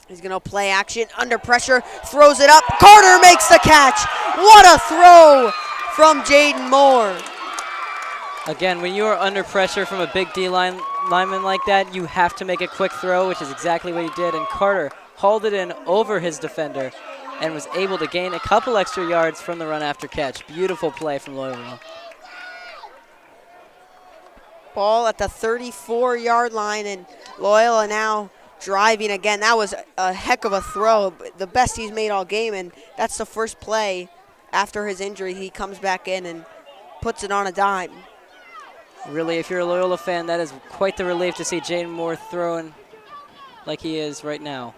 He's going to play action, under pressure, throws it up. Carter makes the catch. What a throw from Jaden Moore. Again, when you are under pressure from a big lineman like that, you have to make a quick throw, which is exactly what he did. And Carter hauled it in over his defender and was able to gain a couple extra yards from the run after catch. Beautiful play from Loyola. Ball at the 34-yard line, and Loyola now driving again. That was a heck of a throw, the best he's made all game, and that's the first play after his injury. He comes back in and puts it on a dime. Really, if you're a Loyola fan, that is quite the relief to see Jaden Moore throwing like he is right now.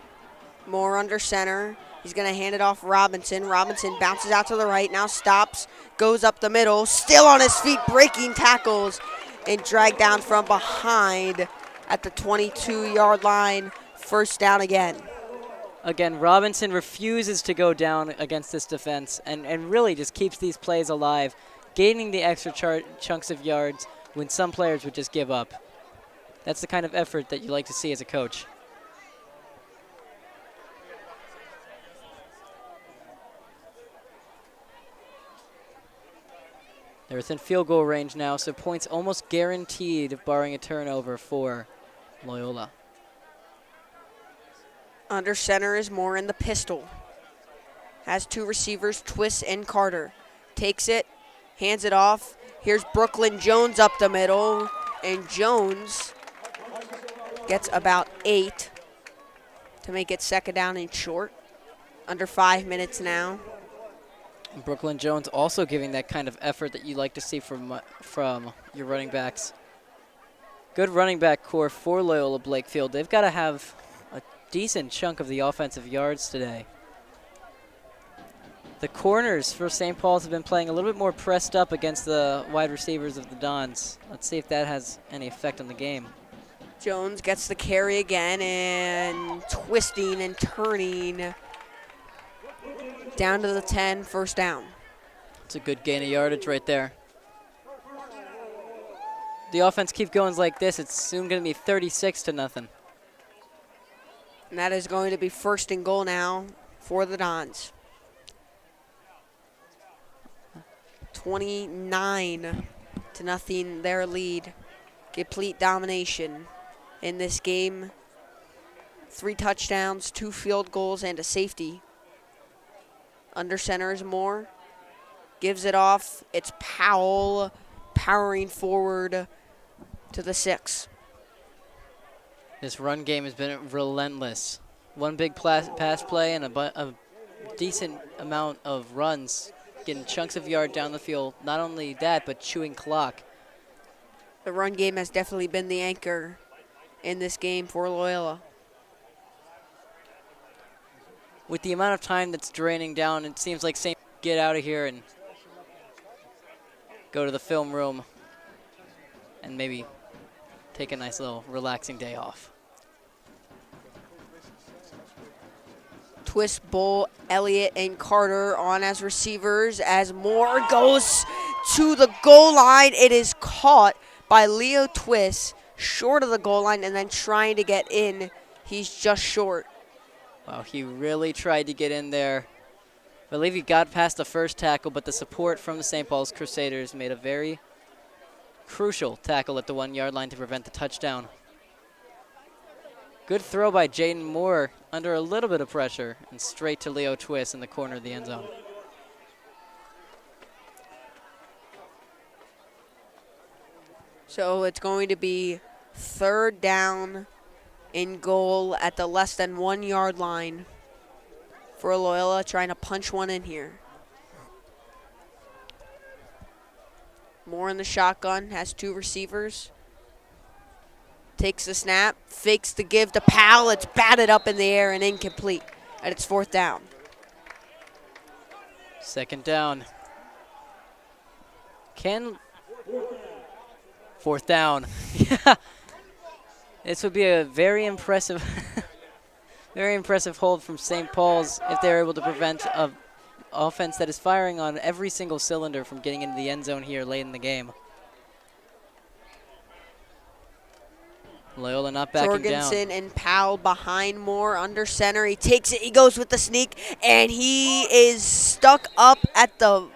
Moore under center. He's going to hand it off Robinson. Robinson bounces out to the right, now stops, goes up the middle, still on his feet, breaking tackles, and dragged down from behind at the 22-yard line. First down again. Again, Robinson refuses to go down against this defense and really just keeps these plays alive, gaining the extra chunks of yards when some players would just give up. That's the kind of effort that you like to see as a coach. They're within field goal range now, so points almost guaranteed barring a turnover for Loyola. Under center is Moore in the pistol. Has 2 receivers, Twist and Carter. Takes it, hands it off. Here's Brooklyn Jones up the middle, and Jones gets about 8 to make it second down and short. Under 5 minutes now. Brooklyn Jones also giving that kind of effort that you like to see from your running backs. Good running back core for Loyola Blakefield. They've got to have a decent chunk of the offensive yards today. The corners for St. Paul's have been playing a little bit more pressed up against the wide receivers of the Dons. Let's see if that has any effect on the game. Jones gets the carry again and twisting and turning down to the 10, first down. It's a good gain of yardage right there. The offense keeps going like this, it's soon going to be 36-0. And that is going to be first and goal now for the Dons. 29-0 their lead. Complete domination in this game 3 touchdowns, 2 field goals, and a safety. Under center is Moore. Gives it off. It's Powell powering forward to the 6. This run game has been relentless. One big pass play and a decent amount of runs, getting chunks of yard down the field. Not only that, but chewing clock. The run game has definitely been the anchor in this game for Loyola. With the amount of time that's draining down, it seems like St. get out of here and go to the film room and maybe take a nice little relaxing day off. Twist, Bull, Elliott, and Carter on as receivers as Moore goes to the goal line. It is caught by Leo Twist short of the goal line and then trying to get in. He's just short. Wow, he really tried to get in there. I believe he got past the first tackle, but the support from the St. Paul's Crusaders made a very crucial tackle at the 1-yard line to prevent the touchdown. Good throw by Jaden Moore under a little bit of pressure and straight to Leo Twist in the corner of the end zone. So it's going to be 3rd down in goal at the less than 1-yard line for Loyola, trying to punch one in here. Moore in the shotgun, has 2 receivers. Takes the snap, fakes the give to Powell. It's batted up in the air and incomplete. And it's 4th down. 2nd down. 4th down. Yeah. This would be a very impressive, very impressive hold from St. Paul's if they're able to prevent an offense that is firing on every single cylinder from getting into the end zone here late in the game. Loyola not backing Jorgensen down. and Powell behind Moore under center. He takes it, he goes with the sneak, and he is stuck up at the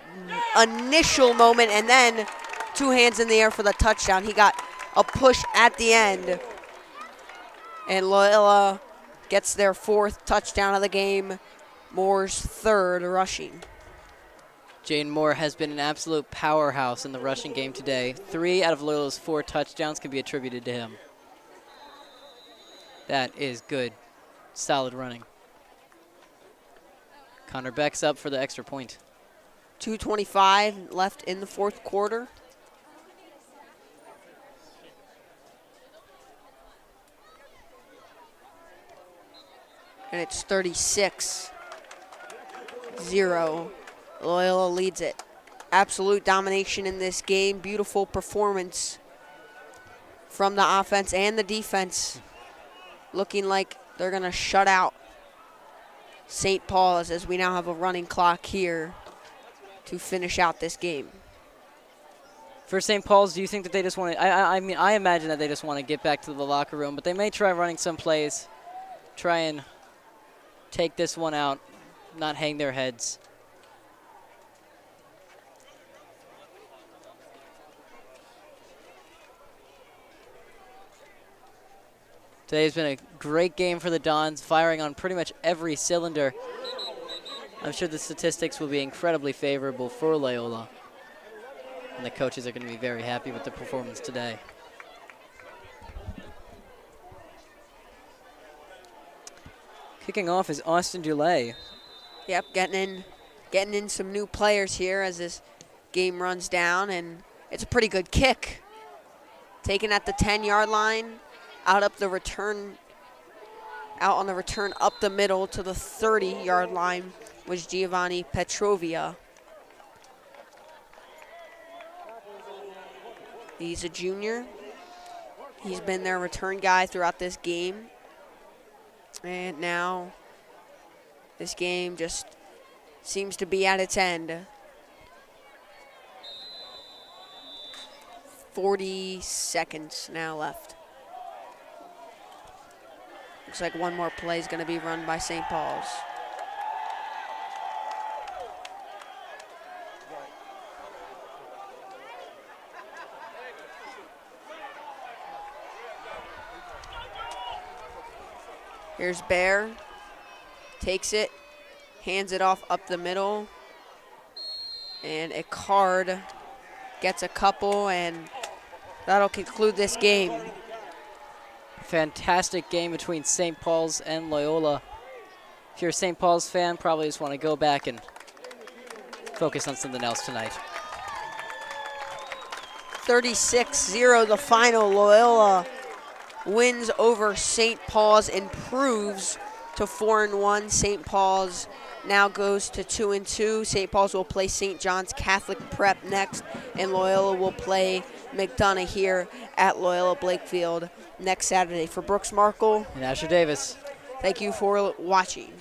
initial moment, and then 2 hands in the air for the touchdown. He got a push at the end, and Loyola gets their 4th touchdown of the game, Moore's 3rd rushing. Jaden Moore has been an absolute powerhouse in the rushing game today. 3 out of Loyola's 4 touchdowns can be attributed to him. That is good, solid running. Connor Beck's up for the extra point. 2:25 left in the 4th quarter. And it's 36-0. Loyola leads it. Absolute domination in this game. Beautiful performance from the offense and the defense. Looking like they're going to shut out St. Paul's as we now have a running clock here to finish out this game. For St. Paul's, do you think that they just want to, I imagine that they just want to get back to the locker room, but they may try running some plays, try and take this one out, not hang their heads. Today's been a great game for the Dons, firing on pretty much every cylinder. I'm sure the statistics will be incredibly favorable for Loyola, and the coaches are going to be very happy with the performance today. Kicking off is Austin Dulay. Yep, getting in some new players here as this game runs down, and it's a pretty good kick. Taken at the 10-yard line, out on the return up the middle to the 30-yard line was Giovanni Petrovia. He's a junior. He's been their return guy throughout this game. And now this game just seems to be at its end. 40 seconds now left. Looks like one more play is going to be run by St. Paul's. Here's Bear. Takes it, hands it off up the middle. And a card gets a couple, and that'll conclude this game. Fantastic game between St. Paul's and Loyola. If you're a St. Paul's fan, probably just want to go back and focus on something else tonight. 36-0 the final. Loyola wins over St. Paul's, improves to 4-1. St. Paul's now goes to 2-2. St. Paul's will play St. John's Catholic Prep next, and Loyola will play McDonough here at Loyola Blakefield next Saturday. For Brooks Markle And Asher Davis. thank you for watching.